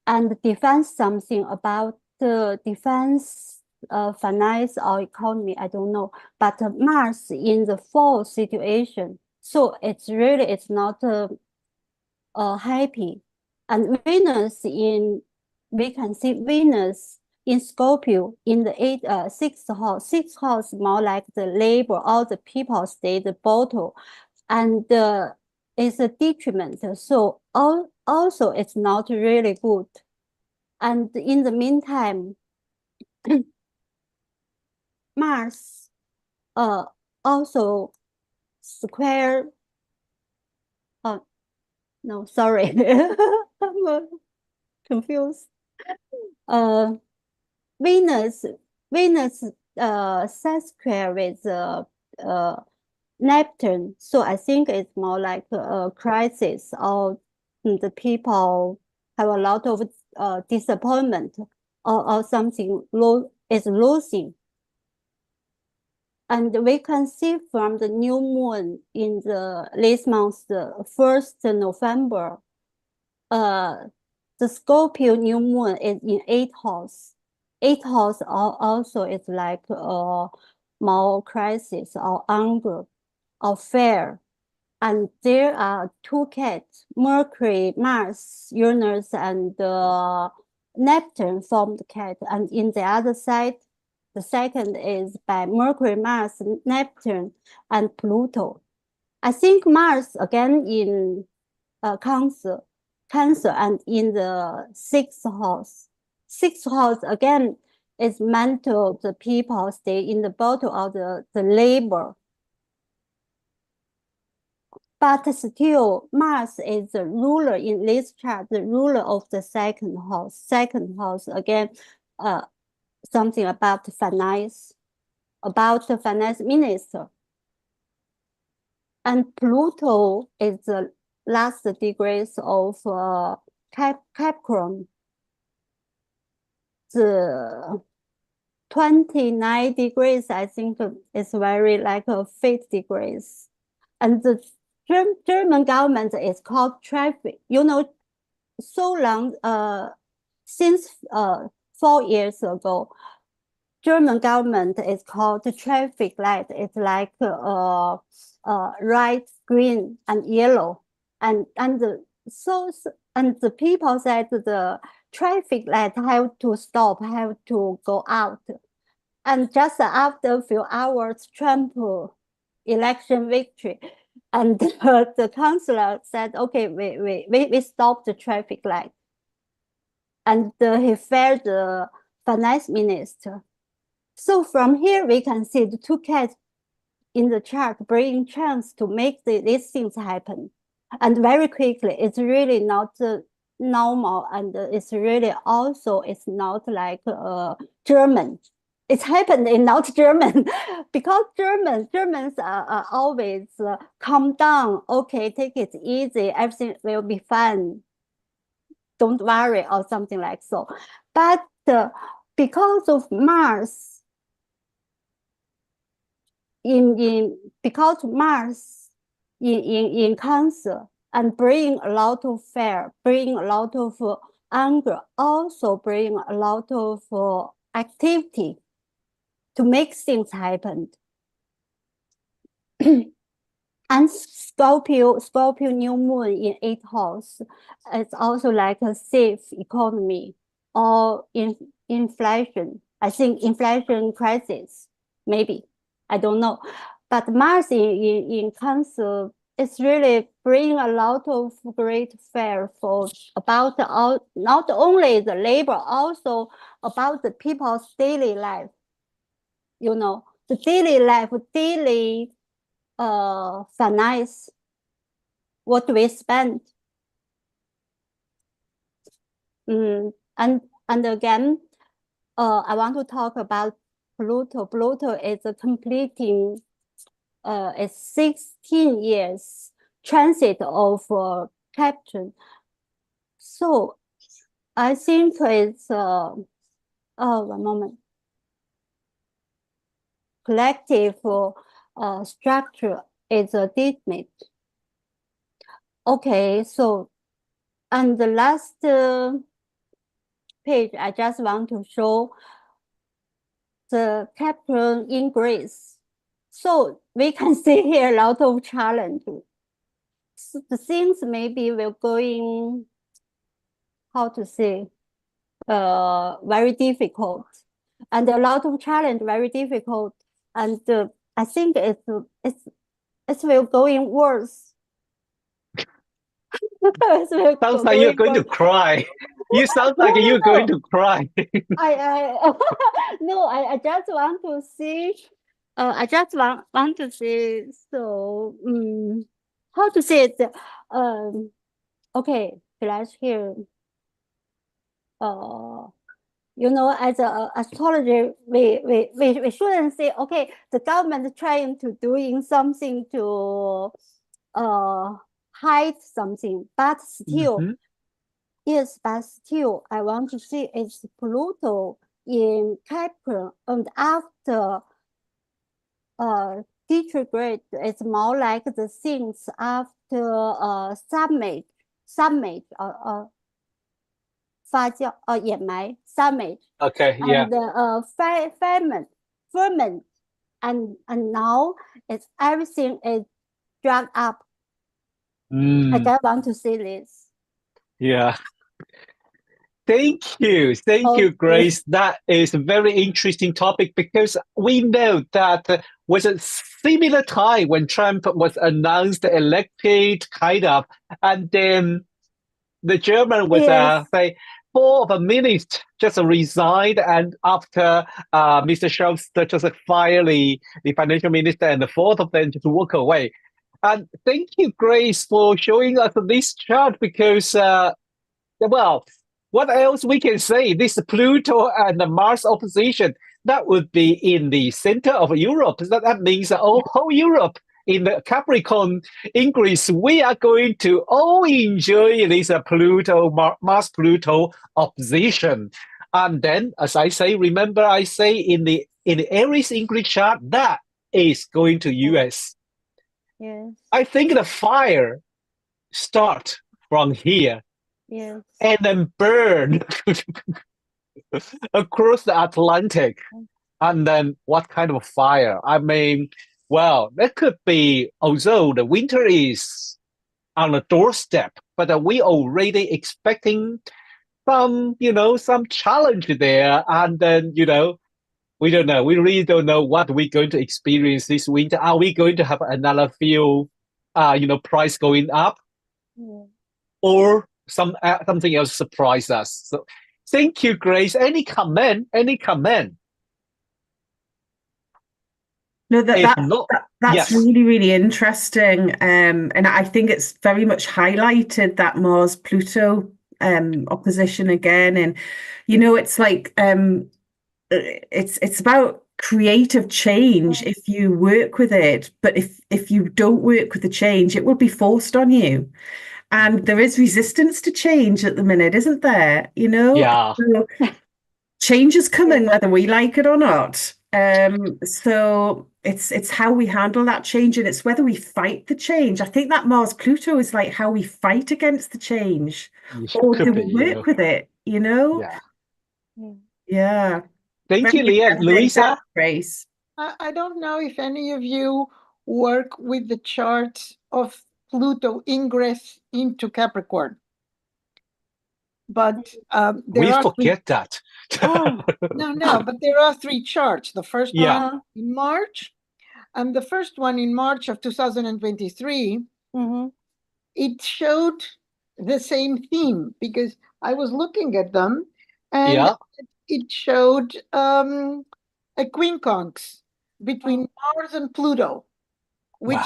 and defense something about the defense, finance or economy. I don't know, but Mars in the fall situation, so it's not happy, and Venus we can see Venus in Scorpio in the 6th house. 6th house more like the labor, all the people stay the bottle, and it's a detriment. So also it's not really good. And in the meantime, Mars also square. No, sorry, I'm confused. Venus set square with Neptune, so I think it's more like a crisis, or the people have a lot of disappointment, or something is losing. And we can see from the new moon in this month, the 1st November, the Scorpio new moon is in 8th house. 8th house also is like more crisis or anger or fear. And there are 2 cats, Mercury, Mars, Uranus, and Neptune formed cat. And in the other side, the second is by Mercury, Mars, Neptune, and Pluto. I think Mars again in Cancer, and in the 6th house. 6th house again is mental. The people stay in the bottle of the labor. but still Mars is the ruler in this chart, the ruler of the second house. Second house, again, something about finance, about the finance minister. And Pluto is the last degrees of Capricorn. The 29 degrees, I think, is very like a fate degrees. And the German government is called traffic. You know, so long, since 4 years ago, German government is called the traffic light. It's like red, green, and yellow, and the people said the traffic light have to stop, have to go out, and just after a few hours, Trump election victory, and the councillor said, "Okay, we stop the traffic light," and he fired the finance minister. So from here, we can see the two cats in the chart bring chance to make these things happen. And very quickly, it's really not normal. And it's really also, it's not like German. It's happened in not German because Germans are always calm down. Okay, take it easy. Everything will be fine. Don't worry or something like so. But because of Mars, because Mars in Cancer and bring a lot of fear, bring a lot of anger, also bring a lot of activity to make things happen. And Scorpio new moon in 8th house, it's also like a safe economy or inflation. I think inflation crisis, maybe. I don't know, but Mars in Cancer is really bring a lot of great fear for about not only the labor, also about the people's daily life. You know, the daily life, daily finance, what we spend. And again, I want to talk about Pluto. Pluto is completing a 16 years transit of Capricorn. So I think it's one moment. Collective structure is a determinate. Okay, so and the last page, I just want to show the Capricorn ingress. So we can see here a lot of challenges. So the things maybe will going, how to say, very difficult, and a lot of challenge, very difficult, and I think it will going worse. Sounds like you're going to cry. You sound like you're going to cry. No, I just want to see. I just want to see. So, how to say it? Okay, flash here. You know, as a astrologer, we shouldn't say, okay, the government trying to doing something to hide something, but still, yes, but still, I want to see it's Pluto in Capricorn, and after retrograde, it's more like the things after summit 发酵掩埋 summit. Okay, yeah. And ferment, and now it's everything is dragged up. I just want to see this. Yeah. Thank you, Grace. That is a very interesting topic because we know that was a similar time when Trump was announced elected, kind of, and then the German was say 4 minutes just resigned, and after Mr. Scholz just fired the financial minister, and the 4th of them just walk away. And thank you, Grace, for showing us this chart because, well, what else we can say? This Pluto and the Mars opposition, that would be in the center of Europe. That means whole Europe in the Capricorn ingress, we are going to all enjoy this Mars-Pluto opposition. And then, as I say, remember I say in the Aries ingress chart, that is going to US. Yes. I think the fire start from here. Yes. And then burn across the Atlantic. And then what kind of fire? I mean, well, that could be, although the winter is on the doorstep, but we already expecting some, some challenge there. And then, we don't know. We really don't know what we're going to experience this winter. Are we going to have another few, price going up? Yeah. Or something else surprise us? So thank you, Grace. Any comment? No, If not, that's yes. really, really interesting. And I think it's very much highlighted that Mars-Pluto opposition again. And, it's like it's about creative change if you work with it. But if you don't work with the change, it will be forced on you. And there is resistance to change at the minute, isn't there? Yeah. So change is coming whether we like it or not. So it's how we handle that change, and it's whether we fight the change. I think that Mars-Pluto is like how we fight against the change, or do we work with it? Yeah. Yeah. Thank you, Very interesting. Louisa. Grace. I don't know if any of you work with the charts of Pluto ingress into Capricorn. But We forget that. No, but there are 3 charts. The first Yeah. one in March, and the first one in March of 2023, it showed the same theme because I was looking at them, and it showed a quincunx between Mars and Pluto, which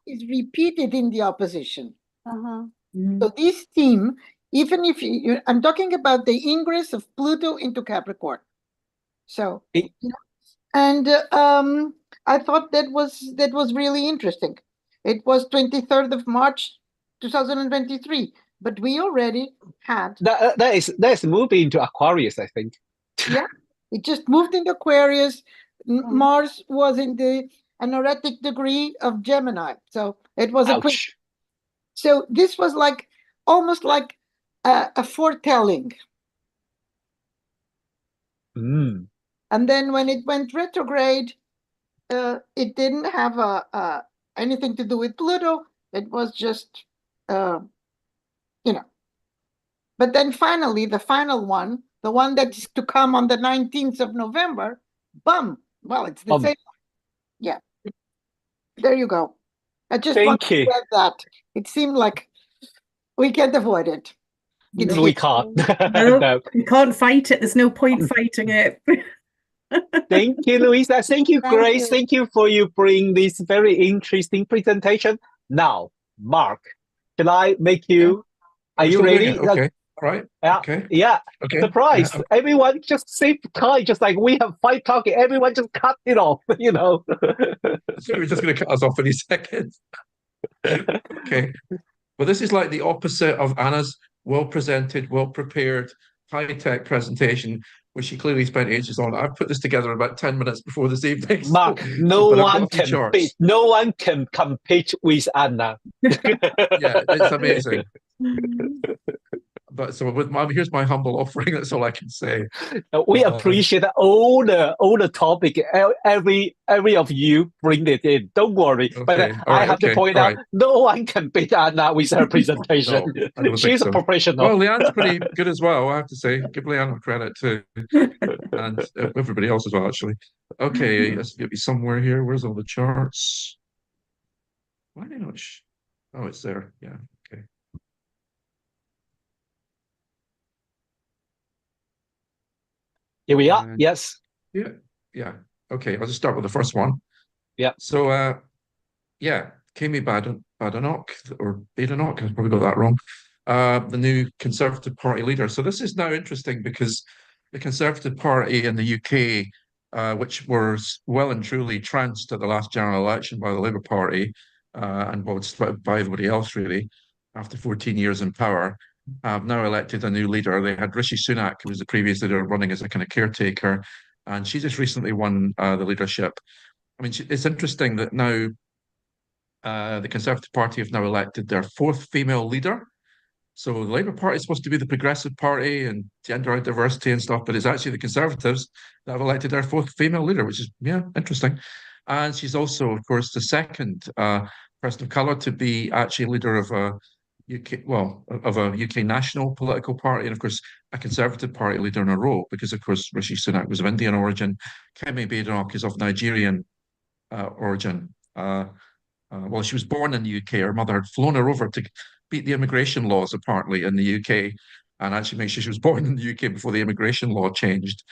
is repeated in the opposition. So this theme, even if I'm talking about the ingress of Pluto into Capricorn. So, and I thought that was really interesting. It was 23rd of March, 2023, but we already had that is moving into Aquarius, I think. Yeah, it just moved into Aquarius. Mars was in the anaretic degree of Gemini, so it was a quick. So this was almost like a foretelling. And then when it went retrograde, it didn't have anything to do with Pluto. It was just, But then finally, the final one, the one that's to come on the 19th of November, well, it's the same. Yeah. There you go. I just want to add that. It seemed like we can't avoid it. We can't. No, we can't fight it. There's no point fighting it. Thank you, Louisa. Thank you, Grace. Thank you for you bring this very interesting presentation. Now, Mark, can I make you? Are you ready? Okay. Right. Okay. Yeah. Okay. Surprise. Yeah. Everyone just save time, just like we have 5 talking. Everyone just cut it off, So we're just going to cut us off any second. Okay. Well, this is like the opposite of Anna's well-presented, well-prepared, high-tech presentation, which she clearly spent ages on. I've put this together about 10 minutes before this evening. Mark, no one can compete with Anna. Yeah, it's amazing. But so here's my humble offering. That's all I can say. We appreciate all the topic. Every of you bring it in. Don't worry. Okay. But I have to point out, no one can beat Anna with her presentation. No, she's a professional. Well, Leanne's pretty good as well, I have to say. Give Leanne credit too, and everybody else as well, actually. Okay, let's get me somewhere here. Where's all the charts? Why did I not? Oh, it's there. Yeah. Okay. Here we are. Yes. Yeah. Okay. I'll just start with the first one. Yeah. So, Kemi Badenoch, or Badenoch, I probably got that wrong, the new Conservative Party leader. So this is now interesting because the Conservative Party in the UK, which was well and truly trounced at the last general election by the Labour Party, and well, by everybody else really, after 14 years in power, have now elected a new leader. They had Rishi Sunak, who was the previous leader, running as a kind of caretaker, and she just recently won the leadership. I mean, it's interesting that now the Conservative Party have now elected their fourth female leader. So the Labour Party is supposed to be the progressive party and gender diversity and stuff, but it's actually the Conservatives that have elected their fourth female leader, which is, yeah, interesting. And she's also, of course, the second person of colour to be actually leader of a UK, well, of a UK national political party, and of course, a Conservative Party leader in a row, because of course, Rishi Sunak was of Indian origin, Kemi Badenoch is of Nigerian origin. Well, she was born in the UK. Her mother had flown her over to beat the immigration laws, apparently, in the UK, and actually make sure she was born in the UK before the immigration law changed.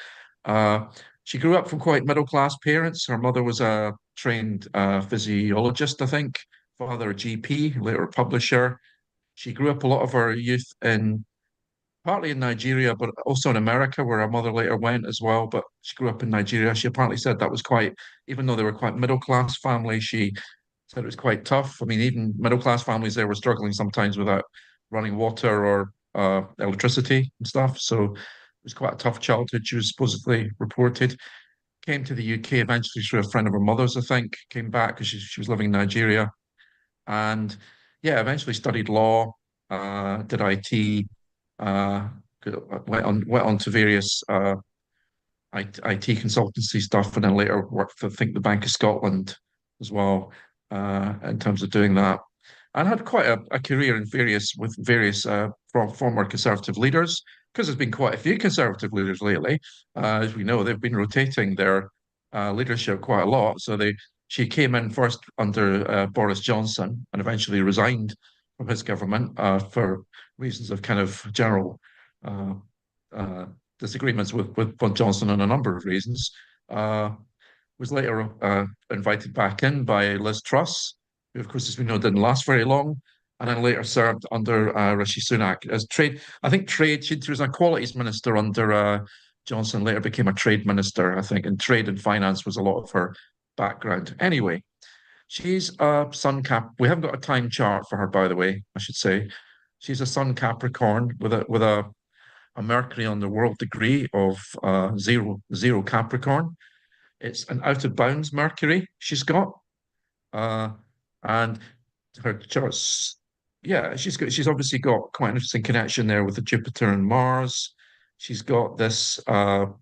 She grew up from quite middle-class parents. Her mother was a trained physiologist, I think, father a GP, later a publisher. She grew up a lot of her youth in partly in Nigeria, but also in America, where her mother later went as well. But she grew up in Nigeria. She apparently said that was quite, even though they were quite middle-class family, she said it was quite tough. I mean, even middle-class families there were struggling sometimes without running water or electricity and stuff. So it was quite a tough childhood, she was supposedly reported. Came to the UK eventually through a friend of her mother's, I think, came back because she was living in Nigeria. And yeah, eventually studied law, did IT, went on to various IT consultancy stuff, and then later worked for, I think, the Bank of Scotland as well, in terms of doing that. And had quite a career in with various former Conservative leaders, because there's been quite a few Conservative leaders lately. As we know, they've been rotating their leadership quite a lot. So she came in first under Boris Johnson and eventually resigned from his government for reasons of kind of general disagreements with Johnson on a number of reasons. Was later invited back in by Liz Truss, who, of course, as we know, didn't last very long, and then later served under Rishi Sunak as trade. I think trade. She was a qualities minister under Johnson. Later became a trade minister, I think, and trade and finance was a lot of her background. Anyway, she's a Sun Cap. We haven't got a time chart for her, by the way, I should say. She's a Sun Capricorn with a Mercury on the world degree of zero Capricorn. It's an out of bounds Mercury she's got, and her charts. Yeah, she's obviously got quite an interesting connection there with the Jupiter and Mars. She's got this. What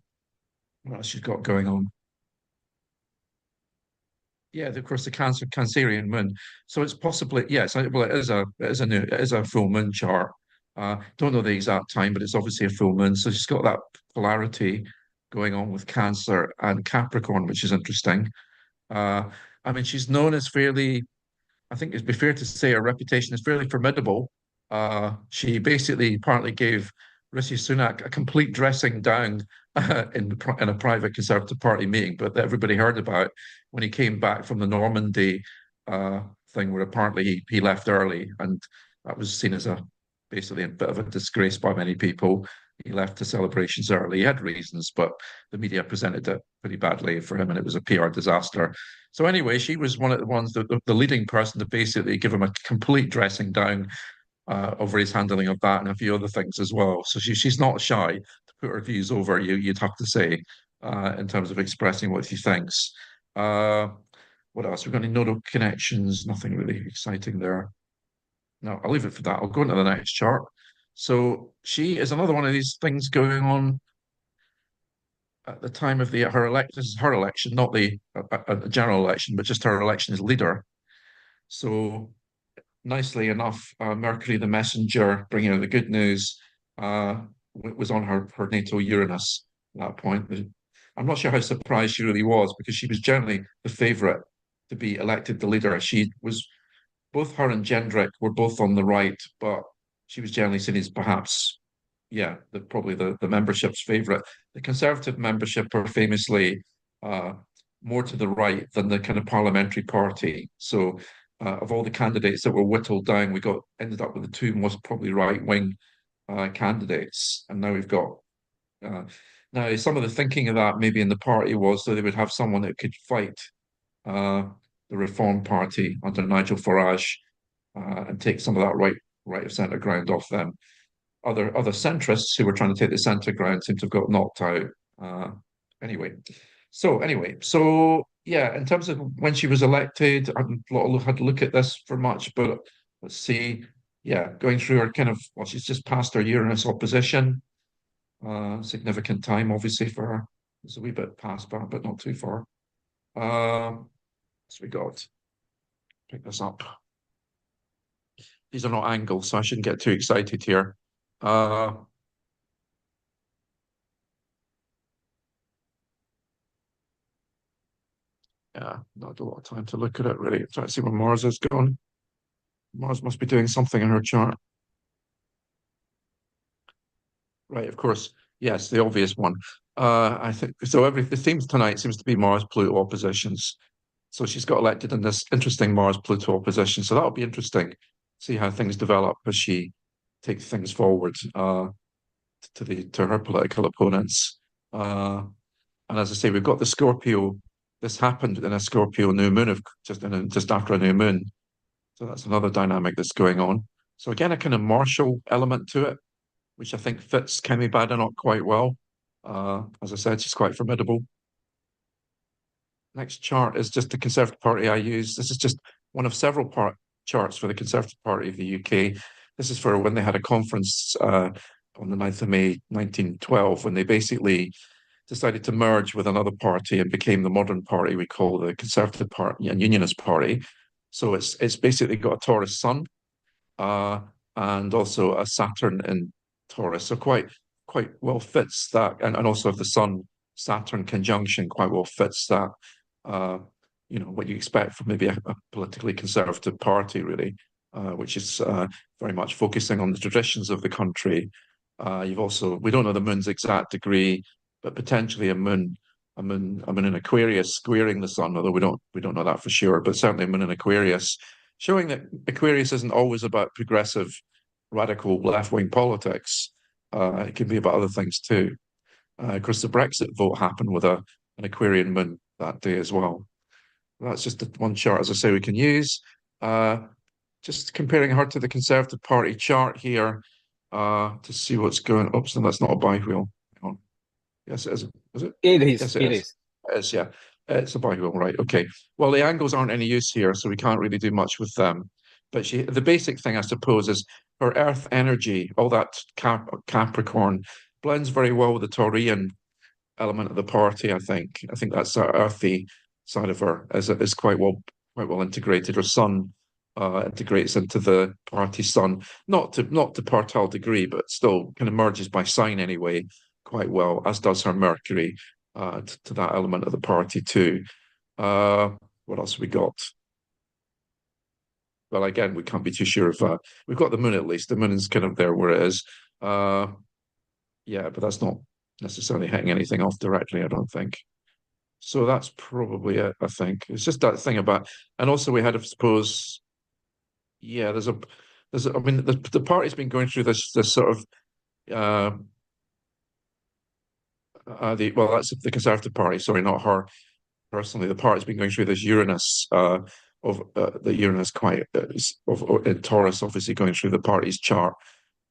else she's got going on? Yeah, of course, the Cancerian moon. So it's possibly, yes, well, it is a full moon chart. Don't know the exact time, but it's obviously a full moon. So she's got that polarity going on with Cancer and Capricorn, which is interesting. I mean, she's known as fairly, I think it'd be fair to say her reputation is fairly formidable. She basically partly gave Rishi Sunak a complete dressing down in a private Conservative Party meeting, but that everybody heard about when he came back from the Normandy thing, where apparently he left early, and that was seen as basically a bit of a disgrace by many people. He left the celebrations early. He had reasons, but the media presented it pretty badly for him, and it was a PR disaster. So anyway, she was one of the ones, the leading person to basically give him a complete dressing down over his handling of that and a few other things as well. So she's not shy to put her views over, you'd have to say, in terms of expressing what she thinks. What else? We've got any nodal connections? Nothing really exciting there. No, I'll leave it for that. I'll go into the next chart. So she is another one of these things going on at the time of her election. This is her election, not a general election, but just her election as leader. So nicely enough, Mercury the messenger, bringing her the good news, was on her natal Uranus at that point. I'm not sure how surprised she really was, because she was generally the favourite to be elected the leader. She was, both her and Jendrik were both on the right, but she was generally seen as perhaps, yeah, probably the membership's favourite. The Conservative membership are famously more to the right than the kind of parliamentary party. So of all the candidates that were whittled down, we ended up with the two most probably right-wing candidates, and now we've got. Now, some of the thinking of that maybe in the party was that they would have someone that could fight the Reform Party under Nigel Farage and take some of that right of centre ground off them. Other centrists who were trying to take the centre ground seem to have got knocked out. Anyway, so yeah, in terms of when she was elected, I haven't had to look at this for much, but let's see. Yeah, going through her she's just passed her Uranus opposition. Significant time, obviously, for her. It's a wee bit past that, but not too far. So we got, pick this up. These are not angles, so I shouldn't get too excited here. Yeah, not a lot of time to look at it, really. I'm trying to see where Mars is going. Mars must be doing something in her chart. Right, of course. Yes, the obvious one. I think so. The theme tonight seems to be Mars-Pluto oppositions. So she's got elected in this interesting Mars-Pluto opposition. So that'll be interesting. See how things develop as she takes things forward to her political opponents. And as I say, we've got the Scorpio. This happened in a Scorpio new moon of just after a new moon. So that's another dynamic that's going on. So again, a kind of martial element to it, which I think fits Kemi Badenoch quite well. As I said, she's quite formidable. Next chart is just the Conservative Party I use. This is just one of several charts for the Conservative Party of the UK. This is for when they had a conference on the 9th of May, 1912, when they basically decided to merge with another party and became the modern party we call the Conservative Party and Unionist Party. So it's basically got a Taurus sun and also a Saturn in Taurus. So quite well fits that, and also the Sun Saturn conjunction quite well fits that. What you expect from maybe a politically conservative party, really, which is very much focusing on the traditions of the country. We don't know the moon's exact degree, but potentially a moon in Aquarius squaring the sun, although we don't know that for sure, but certainly a moon in Aquarius, showing that Aquarius isn't always about progressive, radical left-wing politics. It can be about other things too. Of course, the Brexit vote happened with an Aquarian moon that day as well. That's just the one chart, as I say, we can use. Just comparing her to the Conservative Party chart here to see what's going. Oops, no, that's not a bi-wheel. Hang on. Yes, it is. Is it? It is. Yes, it is. It is, yeah. It's a bi-wheel, right? Okay. Well, the angles aren't any use here, so we can't really do much with them. But the basic thing, I suppose, is her Earth energy, all that Capricorn, blends very well with the Taurian element of the party. I think that's that earthy side of her is quite well integrated. Her sun integrates into the party sun, not to partile degree, but still kind of merges by sign anyway, quite well, as does her Mercury to that element of the party too. What else have we got? Well, again, we can't be too sure if we've got the moon at least. The moon is kind of there where it is. Yeah, but that's not necessarily hitting anything off directly, I don't think. So that's probably it, I think. It's just that thing about, and also we had, I suppose, yeah, I mean, the party's been going through this sort of, that's the Conservative Party, sorry, not her personally. The party's been going through this Uranus of the Uranus in Taurus, obviously going through the party's chart.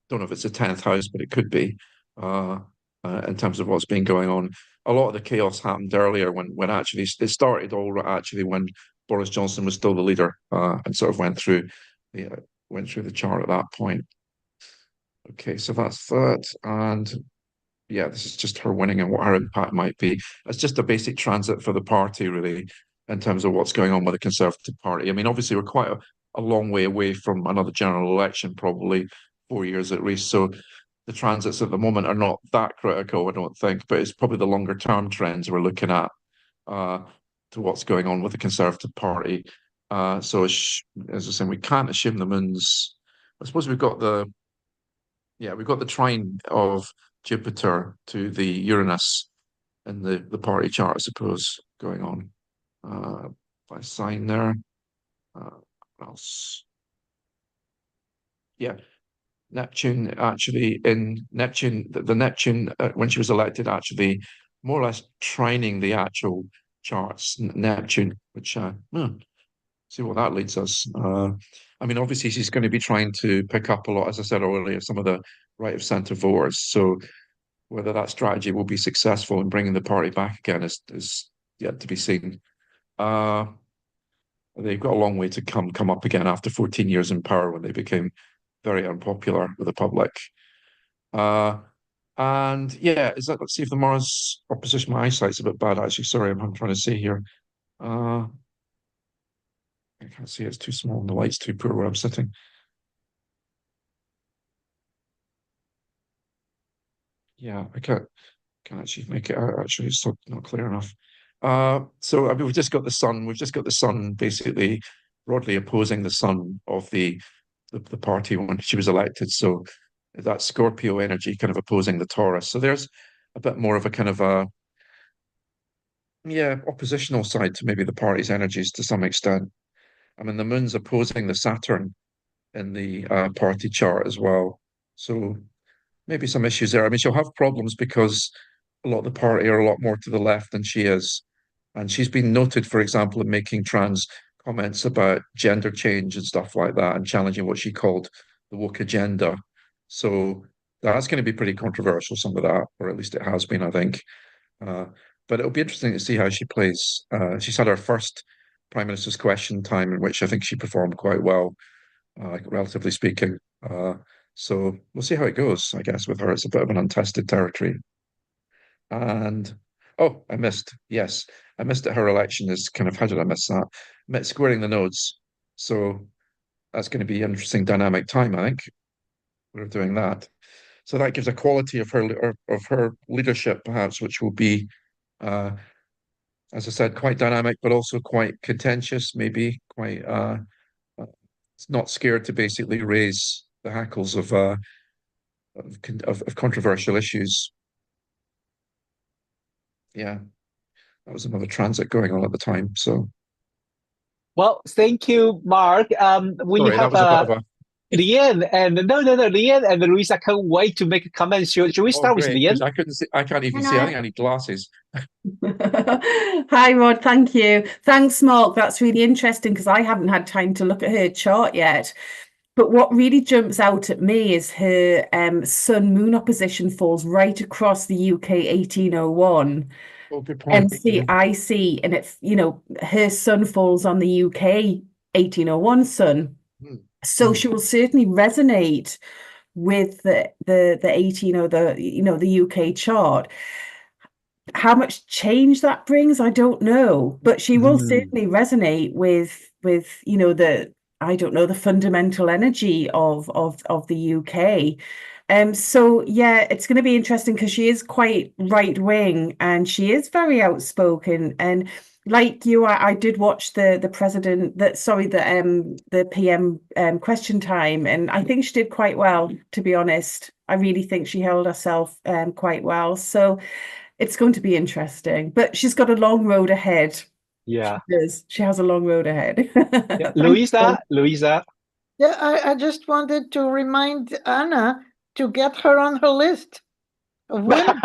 Don't know if it's the 10th house, but it could be in terms of what's been going on. A lot of the chaos happened earlier when actually it started all actually when Boris Johnson was still the leader and sort of went through the chart at that point. Okay, so that's that, and yeah, this is just her winning and what her impact might be. It's just a basic transit for the party, really, in terms of what's going on with the Conservative Party. I mean, obviously, we're quite a long way away from another general election, probably 4 years at least. So the transits at the moment are not that critical, I don't think, but it's probably the longer term trends we're looking at to what's going on with the Conservative Party. So as I say, we can't assume the moon's. I suppose we've got the trine of Jupiter to the Uranus in the party chart, I suppose, going on by sign there. else? Yeah, Neptune actually in Neptune, the Neptune when she was elected, actually more or less trining the actual charts, Neptune, which see what that leads us. I mean, obviously, she's going to be trying to pick up a lot, as I said earlier, some of the right of centre voters. So whether that strategy will be successful in bringing the party back again is yet to be seen. They've got a long way to come up again after 14 years in power when they became very unpopular with the public. And yeah, let's see if the Mars opposition, my eyesight's a bit bad actually. Sorry, I'm trying to see here. I can't see, it's too small and the light's too poor where I'm sitting. Yeah, I can't actually make it out actually, it's not clear enough. So I mean, we've just got the sun basically broadly opposing the sun of the party when she was elected. So that Scorpio energy kind of opposing the Taurus. So there's a bit more of a kind of a oppositional side to maybe the party's energies to some extent. I mean, the moon's opposing the Saturn in the party chart as well. So maybe some issues there. I mean, she'll have problems because a lot of the party are a lot more to the left than she is. And she's been noted, for example, in making trans comments about gender change and stuff like that and challenging what she called the woke agenda. So that's going to be pretty controversial, some of that, or at least it has been, I think. But it'll be interesting to see how she plays. She's had her first Prime Minister's Question time, in which I think she performed quite well, relatively speaking. So we'll see how it goes, I guess, with her. It's a bit of an untested territory. And I missed that her election is kind of, how did I miss that? Squaring the nodes. So that's going to be an interesting dynamic time, I think. We're doing that. So that gives a quality of her leadership, perhaps, which will be, as I said, quite dynamic, but also quite contentious, maybe quite not scared to basically raise the hackles of controversial issues. Yeah, that was another transit going on at the time. So, well, thank you, Mark. We sorry, have that was a bit of a. Leanne and Leanne and Louisa can't wait to make a comment. Should we start with Leanne? I couldn't see. I can't even see. I think I need glasses. Hi, Rod. Thank you. Thanks, Mark. That's really interesting because I haven't had time to look at her chart yet. But what really jumps out at me is her Sun-Moon opposition falls right across the UK 1801. Oh, good point. MCIC, and it's, her sun falls on the UK 1801 sun. So she will certainly resonate with the 18 the UK chart. How much change that brings, I don't know, but she will certainly resonate with the fundamental energy of the UK. So yeah, it's going to be interesting because she is quite right wing and she is very outspoken. And like you, I did watch the PM question time, and I think she did quite well, to be honest. I really think she held herself quite well. So it's going to be interesting, but she's got a long road ahead. Yeah, she has a long road ahead. Yeah. Louisa. Yeah, I just wanted to remind Anna to get her on her list of women.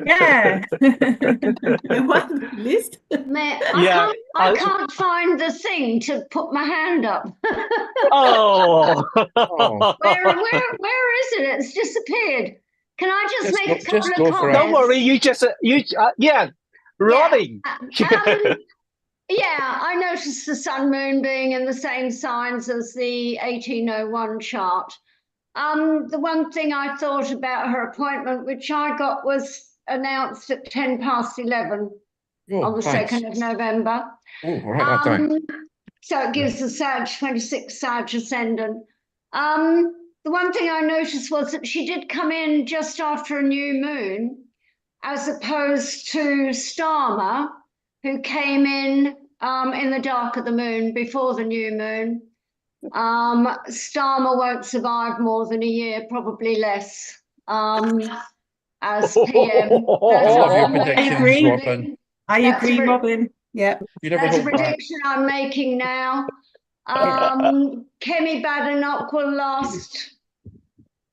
Yeah. What list? I can't find the thing to put my hand up. Oh. Where is it? It's disappeared. Can I just make a couple of comments? Don't worry, Robin. Yeah, I noticed the Sun Moon being in the same signs as the 1801 chart. The one thing I thought about her appointment, which I got, was announced at 11:10 on the 2nd of November. Oh, I'll write that down. So it gives the 26 Sag ascendant. The one thing I noticed was that she did come in just after a new moon, as opposed to Starmer, who came in the dark of the moon before the new moon. Starmer won't survive more than a year, probably less, as PM. I love your predictions, Robin. I agree, Robin. Yeah. You never That's a hold back. prediction I'm making now. Kemi Badenoch will last,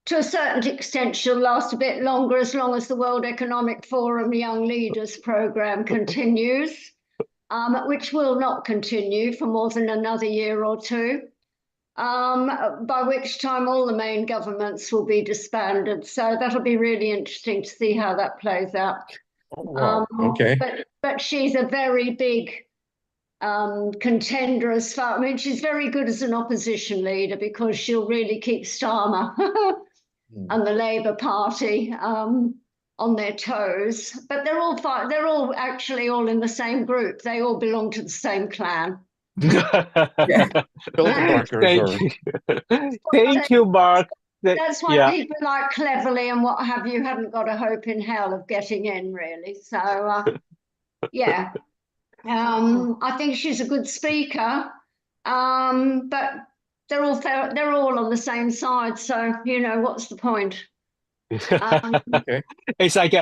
to a certain extent, she'll last a bit longer, as long as the World Economic Forum Young Leaders Program continues, which will not continue for more than another year or two, by which time all the main governments will be disbanded. So that'll be really interesting to see how that plays out. Oh, wow. Okay. But she's a very big contender as far. I mean, she's very good as an opposition leader, because she'll really keep Starmer and the Labour Party on their toes. But they're all actually all in the same group. They all belong to the same clan. Thank you, Mark. That's why people like Cleverly and what have you haven't got a hope in hell of getting in, really. So, yeah. I think she's a good speaker, but they're all on the same side. So, you know, what's the point? Okay. It's like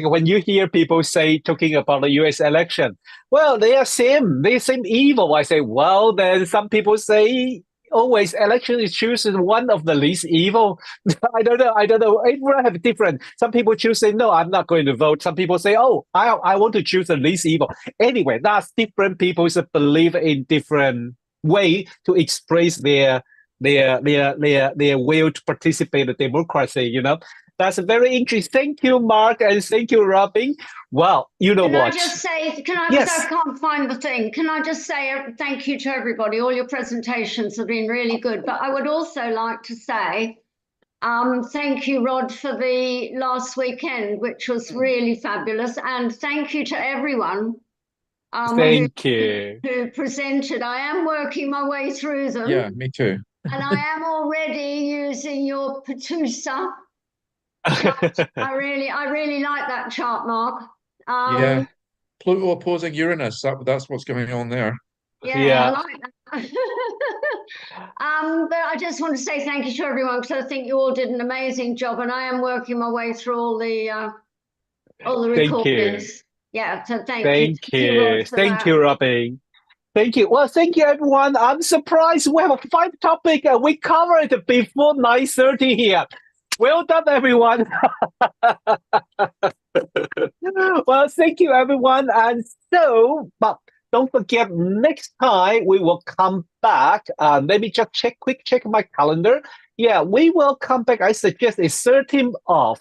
when you hear people say, talking about the US election, well, they seem evil. I say, well, then some people say always election is choosing one of the least evil. I don't know. It will have different. Some people choose say, no, I'm not going to vote. Some people say, oh, I want to choose the least evil. Anyway, that's different people's belief in different way to express their will to participate in democracy, you know. That's very interesting. Thank you, Mark, and thank you, Robin. Well, you know what? I can't find the thing. Can I just say thank you to everybody? All your presentations have been really good. But I would also like to say thank you, Rod, for the last weekend, which was really fabulous. And thank you to everyone who presented. I am working my way through them. Yeah, me too. And I am already using your Patusa chart. I really like that chart, Mark. Yeah, Pluto opposing Uranus. That's what's going on there. Yeah. I like that. But I just want to say thank you to everyone, because I think you all did an amazing job, and I am working my way through all the recordings. Yeah, so thank you. Thank you, Robin. Thank you. Well, thank you, everyone. I'm surprised we have a 5 topic and we covered it before 9:30 here. Well done, everyone. Well, thank you, everyone. And so, but don't forget, next time we will come back. Let me just check my calendar. Yeah, we will come back. I suggest it's 13th of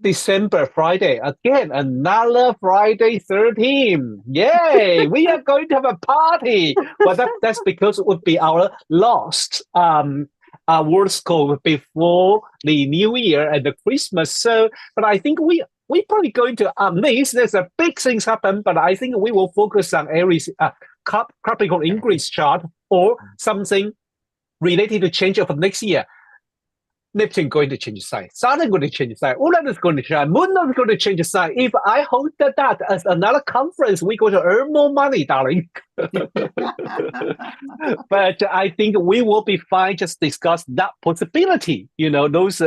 December, Friday. Again, another Friday 13. Yay! We are going to have a party. But that's because it would be our last Worldscope before the New Year and the Christmas. So, but I think we probably going to miss. There's a big things happen, but I think we will focus on Aries, Capricorn ingress chart, or something related to change of next year. Neptune going to change sign, Saturn going to change sign, Uranus is going to change, Moon is going to change sign. If I hold that as another conference, we're going to earn more money, darling. But I think we will be fine. Just discuss that possibility. You know, those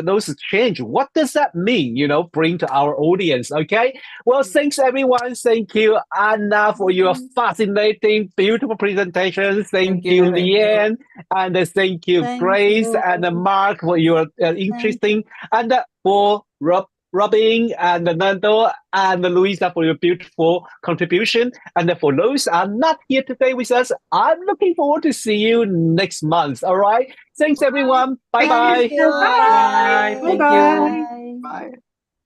change. What does that mean? You know, bring to our audience. Okay. Well, thanks everyone. Thank you, Anna, for your fascinating, beautiful presentation. Thank you, Leanne, and thank you, Grace, and Mark, for your interesting, and for Robin and Nando and Louisa for your beautiful contribution. And for those who are not here today with us, I'm looking forward to see you next month. All right. Thanks, everyone. Bye-bye. Bye. Bye. Bye.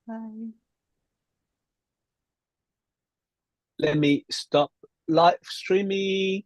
Bye. Let me stop live streaming.